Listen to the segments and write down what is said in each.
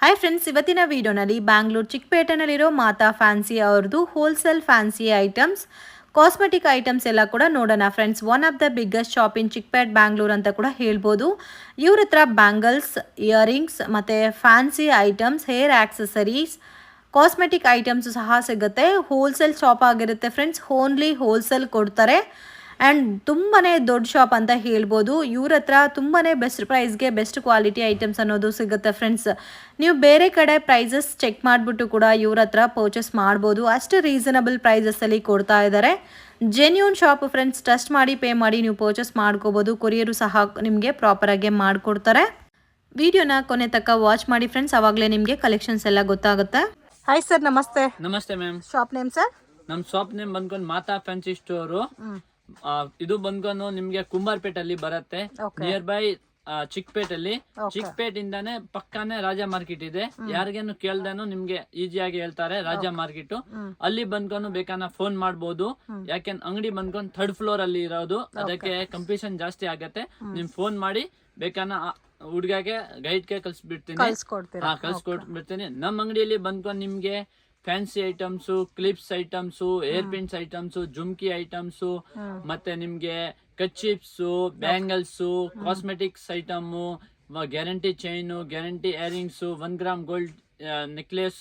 Hi friends, ಇವತ್ತಿನ ವಿಡಿಯೋನಲ್ಲಿ ಬ್ಯಾಂಗ್ಳೂರ್ ಚಿಕ್ಕಪೇಟೆನಲ್ಲಿರೋ ಮಾತಾ fancy ಅವ್ರದ್ದು wholesale fancy items, cosmetic items ಎಲ್ಲ ಕೂಡ ನೋಡೋಣ friends. One of the biggest shop ಇನ್ ಚಿಕ್ಕಪೇಟ್ ಬ್ಯಾಂಗ್ಳೂರ್ ಅಂತ ಕೂಡ ಹೇಳ್ಬೋದು. ಇವ್ರ ಹತ್ರ ಬ್ಯಾಂಗಲ್ಸ್, ಇಯರಿಂಗ್ಸ್ ಮತ್ತು fancy items, hair accessories, cosmetic items ಸಹ ಸಿಗುತ್ತೆ. ಹೋಲ್ಸೇಲ್ ಶಾಪ್ ಆಗಿರುತ್ತೆ ಫ್ರೆಂಡ್ಸ್. ಓನ್ಲಿ ಹೋಲ್ಸೇಲ್ ಕೊಡ್ತಾರೆ ಆ್ಯಂಡ್ ತುಂಬಾ ದೊಡ್ಡ ಶಾಪ್ ಅಂತ ಹೇಳ್ಬೋದು. ಇವ್ರ ಹತ್ರ ತುಂಬಾ ಬೆಸ್ಟ್ ಪ್ರೈಸ್ಗೆ ಬೆಸ್ಟ್ ಕ್ವಾಲಿಟಿ ಐಟಮ್ಸ್ ಅನ್ನೋದು ಸಿಗುತ್ತೆ ಫ್ರೆಂಡ್ಸ್. ನೀವು ಬೇರೆ ಕಡೆ ಪ್ರೈಸಸ್ ಚೆಕ್ ಮಾಡಿಬಿಟ್ಟು ಕೂಡ ಇವ್ರ ಹತ್ರ ಪರ್ಚೇಸ್ ಮಾಡ್ಬೋದು. ಅಷ್ಟು ರೀಸನಬಲ್ ಪ್ರೈಸಸ್ಸಲ್ಲಿ ಕೊಡ್ತಾ ಇದ್ದಾರೆ. Genuine shop friends. ಟ್ರಸ್ಟ್ ಮಾಡಿ ಪೇ ಮಾಡಿ ನೀವು ಪರ್ಚೇಸ್ ಮಾಡ್ಕೋಬೋದು. ಕೊರಿಯರು ಸಹ ನಿಮಗೆ ಪ್ರಾಪರಾಗಿ ಮಾಡಿಕೊಡ್ತಾರೆ. ವಿಡಿಯೋನ ಕೊನೆ ತನಕ ವಾಚ್ ಮಾಡಿ ಫ್ರೆಂಡ್ಸ್, ಆವಾಗಲೇ ನಿಮಗೆ ಕಲೆಕ್ಷನ್ಸ್ ಎಲ್ಲ ಗೊತ್ತಾಗುತ್ತೆ. ಹಾಯ್ ಸರ್, ನಮಸ್ತೆ. ನಮಸ್ತೆ ಮ್ಯಾಮ್. Shop name sir? ನಮ್ಮ ಶಾಪ್ ನೇಮ್ ಬಂದ್ಕೊಂಡು ಮಾತಾ ಫ್ಯಾನ್ಸಿ ಸ್ಟೋರು. ಇದು ಬಂದ್ಕೊಂಡು ನಿಮ್ಗೆ ಕುಂಬಾರ್ಪೇಟಲ್ಲಿ ಬರುತ್ತೆ, ನಿಯರ್ ಬೈ ಚಿಕ್ಕಪೇಟಲ್ಲಿ. ಚಿಕ್ಕಪೇಟ್ ಇಂದಾನೆ ಪಕ್ಕಾನೆ ರಾಜ ಮಾರ್ಕೆಟ್ ಇದೆ. ಯಾರಿಗೇನು ಕೇಳ್ದೇನು ನಿಮ್ಗೆ ಈಸಿಯಾಗಿ ಹೇಳ್ತಾರೆ ರಾಜ ಮಾರ್ಕೆಟ್. ಅಲ್ಲಿ ಬಂದ್ಕೊಂಡು ಬೇಕಾನ ಫೋನ್ ಮಾಡ್ಬೋದು. ಯಾಕೆಂದ್ರೆ ಅಂಗಡಿ ಬಂದ್ಕೊಂಡು 3rd ಫ್ಲೋರ್ ಅಲ್ಲಿ ಇರೋದು, ಅದಕ್ಕೆ ಕಂಪಿಟೇಷನ್ ಜಾಸ್ತಿ ಆಗತ್ತೆ. ನಿಮ್ ಫೋನ್ ಮಾಡಿ ಬೇಕಾನ ಹುಡ್ಗಾಗೆ ಗೈಡ್ಗೆ ಕಳ್ಸ್ಬಿಡ್ತೀನಿ. ಕಳ್ಸ್ಕೊಟ್ಬಿಡ್ತೀನಿ. ನಮ್ಮ ಅಂಗಡಿಯಲ್ಲಿ ಬಂದ್ಕೊಂಡು ನಿಮ್ಗೆ fancy items, clips items, hair pins items, jhumki items, ಮತ್ತೆ ನಿಮ್ಗೆ ಕಚ್ಚಿಪ್ಸು, bangles, cosmetics item, guarantee chain, guarantee earrings, 1 gram gold necklace,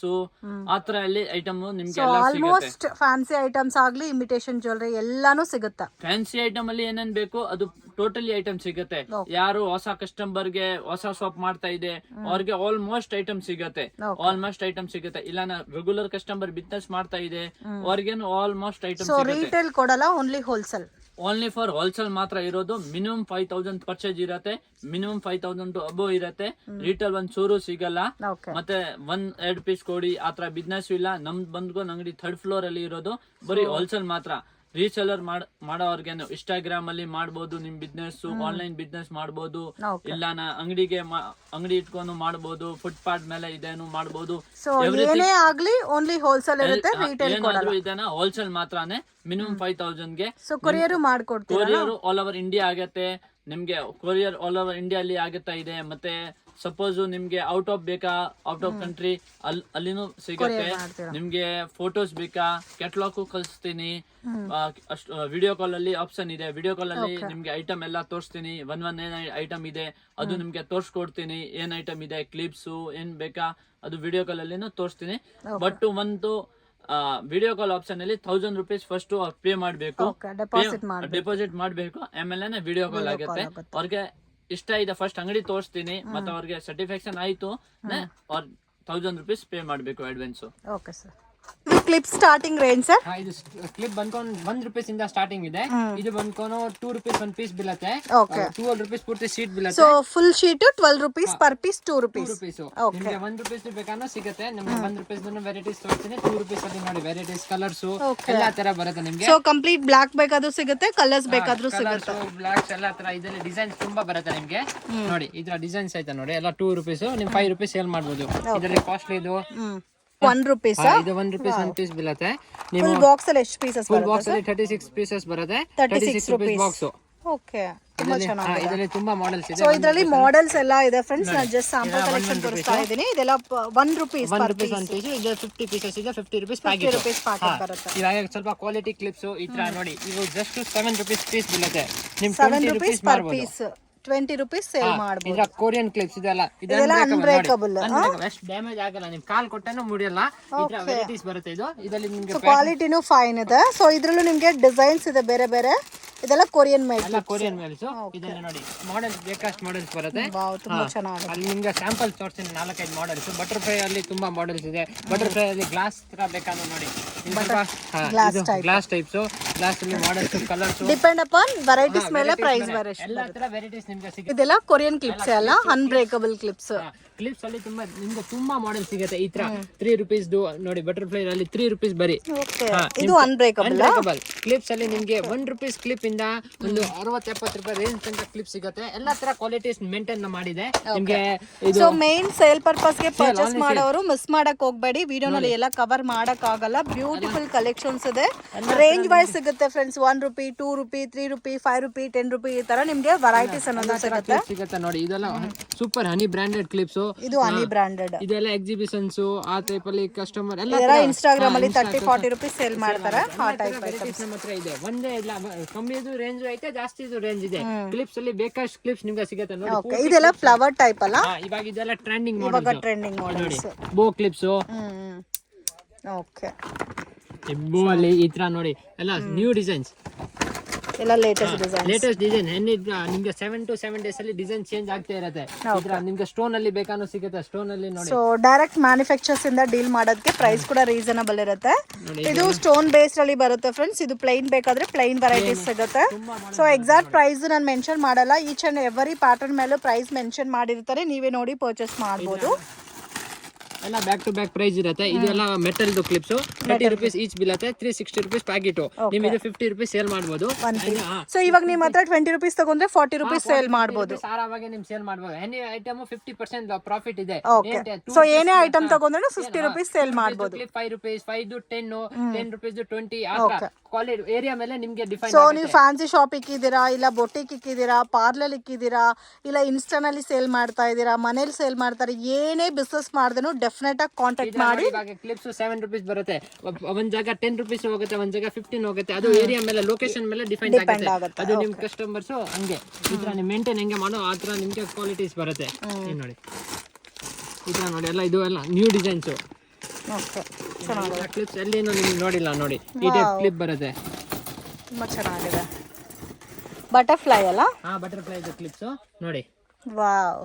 ಆತರ ಅಲ್ಲಿ ಐಟಮ್ ನಿಮ್ಗೆ ಆಲ್ಮೋಸ್ಟ್ ಫ್ಯಾನ್ಸಿ ಐಟಮ್ಸ್ ಆಗ್ಲಿ, ಇಮಿಟೇಷನ್ ಜ್ಯುವೆಲರಿ ಎಲ್ಲಾನು ಸಿಗುತ್ತೆ. ಫ್ಯಾನ್ಸಿ ಐಟಮ್ ಅಲ್ಲಿ ಏನೇನ್ ಬೇಕು ಅದು ಟೋಟಲಿ ಐಟಮ್ ಸಿಗುತ್ತೆ. ಯಾರು ಹೊಸ ಕಸ್ಟಮರ್ ಗೆ ಹೊಸ ಶಾಪ್ ಮಾಡ್ತಾ ಇದೆ ಅವ್ರಿಗೆ ಆಲ್ಮೋಸ್ಟ್ ಐಟಮ್ ಸಿಗುತ್ತೆ. ಇಲ್ಲ ರೆಗ್ಯುಲರ್ ಕಸ್ಟಮರ್ ಬಿಸ್ನೆಸ್ ಮಾಡ್ತಾ ಇದೆ ಅವ್ರಿಗೇನು ಆಲ್ಮೋಸ್ಟ್ ಐಟಮ್ ಸಿಗುತ್ತೆ. ರಿಟೇಲ್ ಕೊಡಲ್ಲ, only wholesale. Only for wholesale ಮಾತ್ರ ಇರೋದು. ಮಿನಿಮಮ್ 5000 ಪರ್ಚೇಸ್ ಇರತ್ತೆ. ಮಿನಿಮಮ್ 5000 ಟು ಅಬೋ ಇರತ್ತೆ. ರಿಟೇಲ್ ಒಂದ್ ಚೂರು ಸಿಗಲ್ಲ. ಮತ್ತೆ 1-2 ಪೀಸ್ ಕೊಡಿ ಆತರ ಬಿಸ್ನೆಸ್ ಇಲ್ಲ. ನಮ್ದು ಬಂದ್ಕೊಂಡು ಅಂಗಡಿ 3rd ಫ್ಲೋರ್ ಅಲ್ಲಿ ಇರೋದು. ಬರೀ ಹೋಲ್ಸೇಲ್ ಮಾತ್ರ. ರೀಸೆಲರ್ ಮಾಡೋರ್ಗೇನು ಇನ್ಸ್ಟಾಗ್ರಾಮ್ ಅಲ್ಲಿ ಮಾಡ್ಬೋದು ನಿಮ್ ಬಿಸ್ನೆಸ್, ಆನ್ಲೈನ್ ಬಿಸ್ನೆಸ್ ಮಾಡ್ಬೋದು. ಇಲ್ಲ ಅಂಗಡಿ ಇಟ್ಕೊಂಡು ಮಾಡ್ಬೋದು. ಫುಟ್ಪಾತ್ ಮೇಲೆ ಇದೇನು ಮಾಡ್ಬೋದು. ಇದನ್ನ ಹೋಲ್ಸೇಲ್ ಮಾತ್ರನೇ. ಮಿನಿಮಮ್ 5000 ಗೆ ಕೊರಿಯರ್ ಆಲ್ ಓವರ್ ಇಂಡಿಯಾ ಆಗತ್ತೆ. ನಿಮ್ಗೆ ಕೊರಿಯರ್ ಆಲ್ ಓವರ್ ಇಂಡಿಯಾ ಅಲ್ಲಿ ಆಗುತ್ತಾ ಇದೆ. ಮತ್ತೆ ಸಪೋಸ್ ನಿಮ್ಗೆ ಔಟ್ ಆಫ್ ಬೇಕಾ, ಔಟ್ ಆಫ್ ಕಂಟ್ರಿ ಅಲ್ಲಿನೂ ಸಿಗತ್ತೆ. ನಿಮ್ಗೆ ಫೋಟೋಸ್ ಬೇಕಾ, ಕ್ಯಾಟಲಾಗ್ ಕಳಿಸ್ತೀನಿ. ವಿಡಿಯೋ ಕಾಲ್ ಅಲ್ಲಿ ಆಪ್ಷನ್ ಇದೆ. ವಿಡಿಯೋ ಕಾಲ್ ಅಲ್ಲಿ ನಿಮ್ಗೆ ಐಟಮ್ ಎಲ್ಲ ತೋರಿಸ್ತೀನಿ. ಏನ್ ಐಟಮ್ ಇದೆ ಅದು ನಿಮ್ಗೆ ತೋರ್ಸ್ಕೊಡ್ತೀನಿ. ಏನ್ ಐಟಮ್ ಇದೆ, ಕ್ಲಿಪ್ಸ್ ಏನ್ ಬೇಕಾ ಅದು ವಿಡಿಯೋ ಕಾಲ್ ಅಲ್ಲಿ ತೋರಿಸ್ತೀನಿ. ಬಟ್ ಒಂದು ವಿಡಿಯೋ ಕಾಲ್ ಆಪ್ಷನ್ ಅಲ್ಲಿ 1000 ರೂಪೀಸ್ ಫಸ್ಟ್ ಪೇ ಮಾಡ್ಬೇಕು, ಡೆಪಾಸಿಟ್ ಮಾಡ್ಬೇಕು. ಆಮೇಲೆ ವಿಡಿಯೋ ಕಾಲ್ ಆಗುತ್ತೆ. ಅವ್ರಿಗೆ ಇಷ್ಟ ಇದೆ ಫಸ್ಟ್ ಅಂಗಡಿ ತೋರಿಸ್ತೀನಿ, ಮತ್ತೆ ಅವ್ರಿಗೆ ಸರ್ಟಿಫಿಕೇಶನ್ ಆಯ್ತು ಅವ್ರ 1000 ರೂಪೀಸ್ ಪೇ ಮಾಡ್ಬೇಕು advance. Okay sir. Clip starting range sir? ಇದು ಕ್ಲಿಪ್ ಬಂದ್ಕೊಂಡು 1 ರೂಪೀಸ್ ಇಂದ ಸ್ಟಾರ್ಟಿಂಗ್ ಇದೆ. ಇದು ಬಂದ್ಕೊಂಡು 2 ರೂಪೀಸ್ 1 ಪೀಸ್ ಬೀಳುತ್ತೆ. 12 ರೂಪೀಸ್ ಪೂರ್ತಿ ಶೀಟ್ ಬೀಳುತ್ತೆ. So full sheet 12 rupees per piece 2 rupees. ನಿಮಗೆ 1 ರೂಪೀಸ್ ಬೇಕಾದ್ರೂ ಸಿಗುತ್ತೆ. ನಿಮಗೆ 1 ರೂಪೀಸ್ ವೆರೈಟೀಸ್ ತೋರಿಸ್ತೀನಿ. 2 ರೂಪೀಸ್ ಅಲ್ಲಿ ನೋಡಿ ವೆರೈಟೀಸ್, ಕಲರ್ಸ್ ಎಲ್ಲಾ ತರ ಬರುತ್ತೆ ನಿಮಗೆ. ಸೊ ಕಂಪ್ಲೀಟ್ ಬ್ಲಾಕ್ ಬೇಕಾದ್ರೂ ಸಿಗುತ್ತೆ, ಕಲರ್ಸ್ ಬೇಕಾದ್ರೂ ಸಿಗುತ್ತೆ. ಬ್ಲಾಕ್ಸ್ ಎಲ್ಲಾ ತರ ಇದರಲ್ಲಿ ಡಿಸೈನ್ಸ್ ತುಂಬಾ ಬರುತ್ತೆ ನಿಮಗೆ. ನೋಡಿ ಇದರ ಡಿಸೈನ್ಸ್ ಆಯ್ತಾ ನೋಡಿ, ಎಲ್ಲ 2 ರೂಪೀಸ್. ನೀವು 5 ರೂಪೀಸ್ ಸೇಲ್ ಮಾಡಬಹುದು. ಇದರಲ್ಲಿ ಕಾಸ್ಟ್ಲಿ ಇದು 1 ರೂಪೀಸ್. ಇದು 1 ರೂಪೀಸ್ 1 ಪೀಸ್ ಬೀಳುತ್ತೆ. ಫುಲ್ ಬಾಕ್ಸ್ ಅಲ್ಲಿ ಎಷ್ಟು ಪೀಸಸ್ ಬರುತ್ತೆ? ಫುಲ್ ಬಾಕ್ಸ್ ಅಲ್ಲಿ 36 ಪೀಸಸ್ ಬರುತ್ತೆ. 36 ರೂಪೀಸ್ ಬಾಕ್ಸ್. ಓಕೆ, ತುಂಬಾ ಚೆನ್ನಾಗಿದೆ. ಇದರಲ್ಲಿ ತುಂಬಾ ಮಾಡೆಲ್ಸ್ ಇದೆ. ಸೊ ಇದರಲ್ಲಿ ಮಾಡೆಲ್ಸ್ ಎಲ್ಲ ಇದೆ ಫ್ರೆಂಡ್ಸ್. ನಾನು ಜಸ್ಟ್ ಸ್ಯಾಂಪಲ್ ಕಲೆಕ್ಷನ್ ತೋರಿಸ್ತಾ ಇದ್ದೀನಿ. ಇದೆಲ್ಲ 1 ರೂಪೀಸ್ ಪರ್ ಪೀಸ್. 1 ಪೀಸ್ ಇದೆ. 50 ಪೀಸಸ್ ಇದೆ. 50 ರೂಪೀಸ್ ಪ್ಯಾಕೆಟ್ ಬರುತ್ತೆ. ಇವಾಗ ಸ್ವಲ್ಪ ಕ್ವಾಲಿಟಿ ಕ್ಲಿಪ್ಸ್ ಈ ತರ ನೋಡಿ. ಇದು ಜಸ್ಟ್ 7 ರೂಪೀಸ್ ಪೀಸ್ ಬೀಳುತ್ತೆ. ನಿಮ್ 7 rupees per piece 20 rupees sale ಮಾಡಬಹುದು. ಇದರ ಕೊರಿಯನ್ ಕ್ಲಿಪ್ಸ್ ಇದೆಲ್ಲ ಅನ್ಬ್ರೇಕಬಲ್, ಎಷ್ಟು ಡ್ಯಾಮೇಜ್ ಆಗಲ್ಲ. ನಿಮ್ ಕಾಲ್ ಕೊಟ್ಟನು ಮುರಿಯಲ್ಲ. ಇದರ ವೆರೈಟೀಸ್ ಬರುತ್ತೆ. ಇದರಲ್ಲಿ ನಿಮಗೆ ಕ್ವಾಲಿಟಿನೂ ಫೈನ್ ಇದೆ. ಸೊ ಇದ್ರಲ್ಲೂ ನಿಮಗೆ ಡಿಸೈನ್ಸ್ ಇದೆ ಬೇರೆ ಬೇರೆ. ಇದೆಲ್ಲ ಕೊರಿಯನ್ ಮೇಡ್. Korean mails. ಇದರಲ್ಲಿ ನೋಡಿ ಮಾಡೆಲ್ಸ್ ಬೇಕಾಷ್ಟು ಮಾಡೆಲ್ಸ್ ಬರುತ್ತೆ. ತುಂಬಾ ಚೆನ್ನಾಗಿದೆ. ಅಲ್ಲಿ ನಿಮಗೆ ಸ್ಯಾಂಪಲ್ ತೋರಿಸ್ತೀನಿ 4-5 ಮಾಡೆಲ್ಸ್. ಬಟರ್ಫ್ಲೈ ಅಲ್ಲಿ ತುಂಬಾ ಮಾಡೆಲ್ಸ್ ಇದೆ. ಬಟರ್ಫ್ಲೈ ಅಲ್ಲಿ ಗ್ಲಾಸ್ ತರ ಬೇಕಾದ್ರೆ ನೋಡಿ, ಗ್ಲಾಸ್ ಟೈಪ್ಸ್. ಗ್ಲಾಸ್ ಅಲ್ಲಿ models, colours depend upon varieties ಮೇಲೆ ಪ್ರೈಸ್ ವೇರಿಯೇಷನ್. ಎಲ್ಲಾ ತರ ವೆರೈಟೀಸ್ ನಿಮಗೆ ಸಿಗುತ್ತೆ. ಇದೆಲ್ಲ ಕೊರಿಯನ್ ಕ್ಲಿಪ್ಸ್ ಅಲ್ಲ, ಅನ್ಬ್ರೇಕಬಲ್ ಕ್ಲಿಪ್ಸ್. ಕ್ಲಿಪ್ಸ್ ಅಲ್ಲಿ ನಿಮ್ಗೆ ತುಂಬಾ ಮಾಡೆಲ್ ಸಿಗುತ್ತೆ. ಈ ತರ 3 ರೂಪೀಸ್ ನೋಡಿ. ಬಟರ್ಫ್ಲೈ ಅಲ್ಲಿ 3 ರೂಪೀಸ್ ಬರೀ. ಇದು ಅನ್ಬ್ರೇಕಬಲ್ ಕ್ಲಿಪ್ಸ್ ಅಲ್ಲಿ ನಿಮ್ಗೆ 1 ರೂಪೀಸ್ ಕ್ಲಿಪ್ ಇಂದ ಒಂದು 60-70 ರೂಪಾಯಿ ರೇಂಜ್ ತನಕ ಕ್ಲಿಪ್ ಸಿಗುತ್ತೆ. ಎಲ್ಲಾ ತರ ಕ್ವಾಲಿಟೀಸ್ ಮೇಂಟೈನ್ ಮಾಡಿದೆ ನಿಮ್ಗೆ. ಸೊ ಮೇನ್ ಸೇಲ್ ಪರ್ಪಸ್ ಗೆ ಪರ್ಚೇಸ್ ಮಾಡೋರು ಮಿಸ್ ಮಾಡಕ್ ಹೋಗ್ಬೇಡಿ. ವಿಡಿಯೋನಲ್ಲಿ ಎಲ್ಲ ಕವರ್ ಮಾಡಕ್ ಆಗಲ್ಲ. ಬ್ಯೂಟಿಫುಲ್ ಕಲೆಕ್ಷನ್ಸ್ ಇದೆ. ರೇಂಜ್ ವೈಸ್ ಸಿಗುತ್ತೆ friends. 1 rupee, 2 rupee, 3 rupee, 5 rupee, 10 rupee ಈ ತರ ನಿಮ್ಗೆ ವೆರೈಟೀಸ್ ಅನ್ನೋದು ಸಿಗುತ್ತೆ ನೋಡಿ. ಇದೆಲ್ಲ ಸೂಪರ್ ಹನಿ ಬ್ರಾಂಡೆಡ್ ಕ್ಲಿಪ್ಸ್. ಇದು ಹನಿ ಬ್ರಾಂಡೆಡ್. ಇದೆಲ್ಲ ಎಕ್ಸಿಬಿಷನ್ಸ್ ಆ ಟೈಪ್ ಅಲ್ಲಿ ಕಸ್ಟಮರ್ ಎಲ್ಲ ಇನ್ಸ್ಟಾಗ್ರಾಮ್ ಅಲ್ಲಿ 30-40 ರೂಪೀಸ್ ಸೇಲ್ ಮಾಡ್ತಾರೆ. ಆ ಟೈಪ್ ನಮ್ಮ ಹತ್ರ ಇದೆ. ಒಂದೇ ಇಲ್ಲ, ಕಮ್ಮಿದು ರೇಂಜ್ ಐತೆ, ಜಾಸ್ತಿದು ರೇಂಜ್ ಇದೆ. ಕ್ಲಿಪ್ಸ್ ಅಲ್ಲಿ ಬೇಕಾಷ್ಟು ಕ್ಲಿಪ್ಸ್ ನಿಮ್ಗೆ ಸಿಗುತ್ತೆ ನೋಡಿ. ಓಕೆ, ಇದೆಲ್ಲ ಫ್ಲವರ್ ಟೈಪ್ ಅಲ್ಲ? ಇವಾಗ ಇದೆಲ್ಲ ಟ್ರೆಂಡಿಂಗ್ ಇವಾಗ ಟ್ರೆಂಡಿಂಗ್ ಮಾಡೆಲ್ಸ್. ಬೋ ಕ್ಲಿಪ್ಸ್. ಓಕೆ, ಬೋ ಅಲ್ಲಿ ಈ ತರ ನೋಡಿ ಎಲ್ಲ ನ್ಯೂ ಡಿಸೈನ್ಸ್, ಎಲ್ಲ ಲೇಟೆಸ್ಟ್ ಡಿಸೈನ್. ನಿಮ್ಗೆ 7 to 7 days ಅಲ್ಲಿ ಡಿಸೈನ್ ಚೇಂಜ್ ಆಗ್ತಾ ಇರುತ್ತೆ. ನಿಮ್ಗೆ ಸ್ಟೋನ್ ಅಲ್ಲಿ ಬೇಕಾನೂ ಸಿಗುತ್ತೆ. ಸ್ಟೋನ್ ಅಲ್ಲಿ ನೋಡಿ, ಸೊ ಡೈರೆಕ್ಟ್ ಮ್ಯಾನುಫ್ಯಾಕ್ಚರ್ಸ್ ಇಂದ ಡೀಲ್ ಮಾಡೋದಕ್ಕೆ ಪ್ರೈಸ್ ಕೂಡ ರೀಸನಬಲ್ ಇರುತ್ತೆ. ಇದು ಸ್ಟೋನ್ ಬೇಸ್ಡ್ ಅಲ್ಲಿ ಬರುತ್ತೆ ಫ್ರೆಂಡ್ಸ್. ಇದು ಪ್ಲೈನ್ ಬೇಕಾದ್ರೆ ಪ್ಲೈನ್ ವೆರೈಟೀಸ್ ಸಿಗುತ್ತೆ. ಸೊ ಎಕ್ಸಾಕ್ಟ್ ಪ್ರೈಸ್ ನಾನು ಮೆನ್ಷನ್ ಮಾಡಲ್ಲ. ಈಚ್ ಅಂಡ್ ಎವರಿ ಪ್ಯಾಟರ್ನ್ ಮೇಲೂ ಪ್ರೈಸ್ ಮೆನ್ಷನ್ ಮಾಡಿರ್ತಾರೆ, ನೀವೇ ನೋಡಿ ಪರ್ಚೇಸ್ ಮಾಡ್ಬೋದು. ಎಲ್ಲ ಬ್ಯಾಕ್ ಟು ಬ್ಯಾಕ್ ಪ್ರೈಸ್ ಇರುತ್ತೆ. ಇದೆಲ್ಲ ಮೆಟಲ್ ಕ್ಲಿಪ್ಸ್ 30 ರೂಪೀಸ್ ಈಚ್ ಬೀಳುತ್ತೆ. 360 ರೂಪೀಸ್ ಪ್ಯಾಕೆಟ್. ನಿಮ್ ಇದು 50 ರೂಪೀಸ್ ಸೇಲ್ ಮಾಡಬಹುದು. ಸೊ ಇವಾಗ ನಿಮ್ಮ ಹತ್ರ 20 ರೂಪೀಸ್ ತಗೊಂಡ್ರೆ 40 ರೂಪೀಸ್ ಸೇಲ್ ಮಾಡಬಹುದು. ಆರಾಮಾಗಿ ನಿಮ್ ಸೇಲ್ ಮಾಡಬಹುದು. ಎನಿ ಐಟಮ್ 50% ಪ್ರಾಫಿಟ್ ಇದೆ. ಸೊ ಏನೇ ಐಟಮ್ ತಗೊಂಡ್ರೆ 50 ರೂಪೀಸ್ ಸೇಲ್ ಮಾಡಬಹುದು. 5 ರೂಪೀಸ್, 5 10 ರೂಪೀಸ್ 20 ಕ್ವಾಲಿಟಿ ಏರಿಯಾ ಮೇಲೆ ನಿಮ್ಗೆ ಡಿಫೈನ್. ಸೊ ನೀವು ಫ್ಯಾನ್ಸಿ ಶಾಪ್ ಇಕ್ಕಿದ್ದೀರಾ, ಇಲ್ಲ ಬೊಟಿಕ್ ಇಕ್ಕಿದ್ದೀರಾ, ಪಾರ್ಲರ್ ಇಕ್ಕಿದ್ದೀರಾ, ಇಲ್ಲ ಇನ್ಸ್ಟಾನಲ್ಲಿ ಸೇಲ್ ಮಾಡ್ತಾ ಇದ್ದೀರಾ, ಮನೇಲಿ ಸೇಲ್ ಮಾಡ್ತಾರೆ, ಏನೇ ಬಿಸ್ನೆಸ್ ಮಾಡಿದ್ರು ಡೆಫಿನೆಟ್ ಆಗಿ ಕಾಂಟ್ಯಾಕ್ಟ್ ಮಾಡಿ. ಕ್ಲಿಪ್ಸ್ 7 ರೂಪೀಸ್ ಬರುತ್ತೆ. ಒಂದ್ ಜಾಗ 10 ರೂಪೀಸ್ ಹೋಗುತ್ತೆ, ಒಂದ್ ಜಾಗ 15 ಹೋಗುತ್ತೆ. ಅದು ಏರಿಯಾ ಮೇಲೆ, ಲೊಕೇಶನ್ ಮೇಲೆ ಡಿಪೆಂಡ್ ಆಗುತ್ತೆ. ಅದು ನಿಮ್ ಕಸ್ಟಮರ್ಸ್ ಹಂಗೆ ಈ ತರ ನೀವು ಮೇಂಟೈನ್ ಹೆಂಗೆ ಮಾಡೋ ಆ ತರ ನಿಮ್ಗೆ ಕ್ವಾಲಿಟೀಸ್ ಬರುತ್ತೆ. ನೋಡಿ ಈ ತರ ನೋಡಿ, ಎಲ್ಲ ಇದು ಎಲ್ಲ ನ್ಯೂ ಡಿಸೈನ್ಸ್. ಕ್ಲಿಪ್ಸ್ ಎಲ್ಲಿನೂ ನಿಮ್ಗೆ ನೋಡಿಲ್ಲ ನೋಡಿ, ಈ ಟೈಪ್ ಕ್ಲಿಪ್ ಬರುತ್ತೆ. ತುಂಬಾ ಚೆನ್ನಾಗಿದೆ. ಬಟರ್ಫ್ಲೈ ಅಲ್ಲ? ಹಾ, ಬಟರ್ಫ್ಲೈ ಇದು ಕ್ಲಿಪ್ಸ್ ನೋಡಿ. Wow,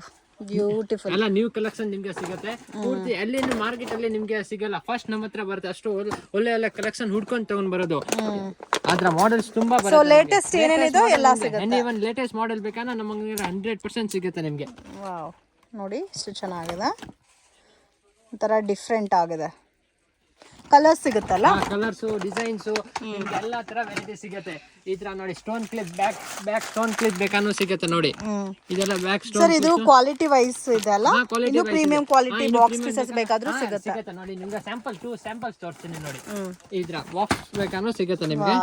beautiful. ಎಲ್ಲ ನ್ಯೂ ಕಲೆಕ್ಷನ್ ನಿಮ್ಗೆ ಸಿಗುತ್ತೆ. ಪೂರ್ತಿ ಅಲ್ಲಿ ಮಾರ್ಕೆಟ್ ಅಲ್ಲಿ ನಿಮ್ಗೆ ಸಿಗಲ್ಲ. ಫಸ್ಟ್ ನಮ್ಮ ಹತ್ರ ಬರುತ್ತೆ. ಅಷ್ಟು ಒಳ್ಳೆ ಒಳ್ಳೆ ಕಲೆಕ್ಷನ್ ಹುಡ್ಕೊಂಡು ತಗೊಂಡ್ ಬರೋದು. ಅದ್ರ ಮಾಡೆಲ್ಸ್ ತುಂಬಾ ಬರುತ್ತೆ. ಸೊ ಲೇಟೆಸ್ಟ್ ಏನೇನಿದೆ ಎಲ್ಲ ಸಿಗುತ್ತೆ. ಇವನ್ ಲೇಟೆಸ್ಟ್ ಮಾಡೆಲ್ ಬೇಕಾದ್ರೆ ನಮಗೆ 100% ಸಿಗುತ್ತೆ ನಿಮ್ಗೆ. ವಾವ್, ನೋಡಿ ಎಷ್ಟು ಚೆನ್ನಾಗಿದೆ. ಒಂಥರ ಡಿಫ್ರೆಂಟ್ ಆಗಿದೆ. ಕಲರ್ಸ್ ಸಿಗುತ್ತಲ್ಲ? ಕಲರ್ಸ್, ಡಿಸೈನ್ಸ್, ಎಲ್ಲಾ ತರ ವೆರೈಟಿ ಸಿಗುತ್ತೆ. ಈ ತರ ನೋಡಿ, stone clip, back stone clip ಬೇಕಾನು ಸಿಗುತ್ತೆ ನೋಡಿ. ಇದೆಲ್ಲ ಬ್ಯಾಕ್ ಸ್ಟೋನ್. ಸರ್ ಇದು ಕ್ವಾಲಿಟಿ ವೈಸ್ ಇದೆ ಅಲ್ಲ? ಇದು ಪ್ರೀಮಿಯಂ ಕ್ವಾಲಿಟಿ ಬಾಕ್ಸ್ ಪೀಸಸ್ ಬೇಕಾದ್ರೂ ಸಿಗುತ್ತೆ ನೋಡಿ. ನಿಮ್ಗೆ ಸ್ಯಾಂಪಲ್ಸ್ ತೋರಿಸ್ತೀನಿ ನೋಡಿ. ಈ ತರ ಬಾಕ್ಸ್ ಬೇಕಾನು ಸಿಗುತ್ತೆ ನಿಮ್ಗೆ.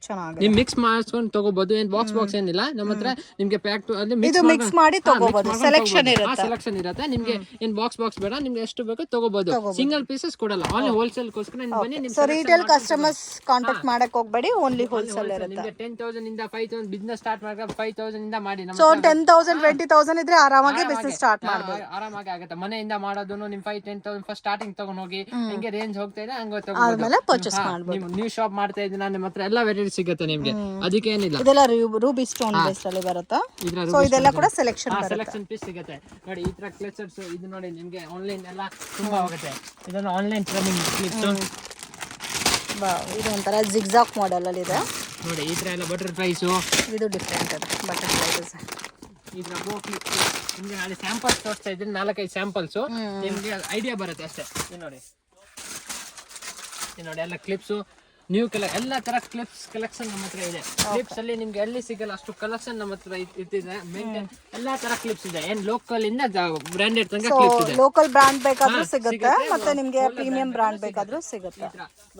ಚೆನ್ನಾಗಿದೆ. ನೀವು ಮಿಕ್ಸ್ ಮಾಡ್ಕೊಂಡು ತಗೋಬಹುದು. ಏನ್ ಬಾಕ್ಸ್ ಏನಿಲ್ಲ ನಮ್ಮ ಹತ್ರ. ನಿಮ್ಗೆ ಪ್ಯಾಕ್ ಮಿಕ್ಸ್ ಮಾಡಿ ತಗೋಬಹುದು. ಸೆಲೆಕ್ಷನ್ ಇರುತ್ತೆ ನಿಮ್ಗೆ. ಏನ್ ಬಾಕ್ಸ್ ಬೇಡ, ನಿಮ್ಗೆ ಎಷ್ಟು ಬೇಕೋ ತಗೋಬಹುದು. ಸಿಂಗಲ್ ಪೀಸಸ್ ಕೊಡಲ್ಲ, ಓನ್ಲಿ ಹೋಲ್ಸೇಲ್ ಗೋಸ್ಕರ ಬನ್ನಿ. ಸೊ ರಿಟೇಲ್ ಕಸ್ಟಮರ್ಸ್ ಕಾಂಟ್ಯಾಕ್ಟ್ ಮಾಡಕ್ ಹೋಗ್ಬೇಡಿ, ಓನ್ಲಿ ಹೋಲ್ಸೇಲ್ ಇರುತ್ತೆ. ನಿಮ್ಗೆ 10,000 ಇಂದ 5,000 ಬಿಸ್ನೆಸ್ ಸ್ಟಾರ್ಟ್ ಮಾಡಿದ್ರೆ 5,000 ಇಂದ ಮಾಡಿ. ಸೊ 10,000 20,000 ಇದ್ರೆ ಆರಾಮಾಗಿ ಬಿಸ್ನೆಸ್ ಸ್ಟಾರ್ಟ್ ಮಾಡಬಹುದು. ಆರಾಮಾಗಿ ಆಗುತ್ತೆ. ಮನೆಯಿಂದ ಮಾಡೋದು ನಿಮ್ 5-10,000 ಫಸ್ಟ್ ಸ್ಟಾರ್ಟಿಂಗ್ ತಗೊಂಡ್ ಹೋಗಿ ಹಿಂಗೆ ರೇಂಜ್ ಹೋಗ್ತಾ ಇದೆ ಹಂಗ ತಗೋಬಹುದು. ಪರ್ಚೇಸ್ ಮಾಡಬಹುದು. ನ್ಯೂ ಶಾಪ್ ಮಾಡ್ತಾ ಇದ್ದೀನಿ, ನಿಮ್ಮ ಹತ್ರ ಎಲ್ಲ ವೆರೈಟಿ ಸಿಗುತ್ತೆ ನಿಮ್ಗೆ. ಅದಕ್ಕೆ ಏನಿಲ್ಲ. ಇದೆಲ್ಲ ರೂಬಿ ಸ್ಟೋನ್ ಬೇಸ್ಡ್ ಅಲ್ಲಿ ಬರುತ್ತಾ? ಸೊ ಇದೆಲ್ಲ ಕೂಡ ಸೆಲೆಕ್ಷನ್ ಪೀಸ್ ಸಿಗುತ್ತೆ ನೋಡಿ. ಈ ತರ ಕ್ಲಚರ್ಸ್ ಇದು ನೋಡಿ, ನಿಮ್ಗೆ ಆನ್ಲೈನ್ ಎಲ್ಲ ತುಂಬಾ ಹೋಗುತ್ತೆ. ಇದನ್ನ ಆನ್ಲೈನ್ ಟ್ರೆಂಡಿಂಗ್ ಕ್ಲಿಪ್ಸ್. ಇದು ಒಂಥರ ಜಿಗ್ಜಾಕ್ ಮಾಡೆಲ್ ಅಲ್ಲಿ ಇದೆ ನೋಡಿ. ಈ ತರ ಎಲ್ಲ ಬಟರ್ಫ್ಲೈಸ್, ಇದು ಡಿಫರೆಂಟ್ ಇದೆ. ಬಟರ್ಫ್ಲೈಸ್ ಈ ತರ ಬೋ ಕ್ಲಿಪ್ ನಿಮ್ಗೆ ಅಲ್ಲಿ ಸ್ಯಾಂಪಲ್ಸ್ ತೋರಿಸ್ತಾ ಇದ್ದೀನಿ. 4-5 ಸ್ಯಾಂಪಲ್ಸ್ ನಿಮ್ಗೆ ಐಡಿಯಾ ಬರುತ್ತೆ ಅಷ್ಟೇ. ಇದು ನೋಡಿ ಎಲ್ಲ ಕ್ಲಿಪ್ಸ್ ನ್ಯೂ ಎಲ್ಲ ತರ ಕ್ಲಿಪ್ಸ್ ಕಲೆಕ್ಷನ್ ನಮ್ಮ ಹತ್ರ ಇದೆ. ಕ್ಲಿಪ್ಸ್ ಅಲ್ಲಿ ನಿಮ್ಗೆ ಎಲ್ಲಿ ಸಿಗಲ್ಲ ಅಷ್ಟು ಕಲೆಕ್ಷನ್ ನಮ್ಮ ಹತ್ರ ಇರ್ತಿದೆ. ಮೇಂಟೈನ್ ಎಲ್ಲಾ ತರ ಕ್ಲಿಪ್ಸ್ ಇದೆ. ಏನ್ ಲೋಕಲ್ ಇಂದ ಬ್ರಾಂಡೆಡ್ ತನಕ ಕ್ಲಿಪ್ಸ್ ಇದೆ. ಲೋಕಲ್ ಬ್ರಾಂಡ್ ಬೇಕಾದ್ರೂ ಸಿಗುತ್ತೆ, ಮತ್ತೆ ನಿಮ್ಗೆ ಪ್ರೀಮಿಯಂ ಬ್ರಾಂಡ್ ಬೇಕಾದ್ರೂ ಸಿಗುತ್ತೆ.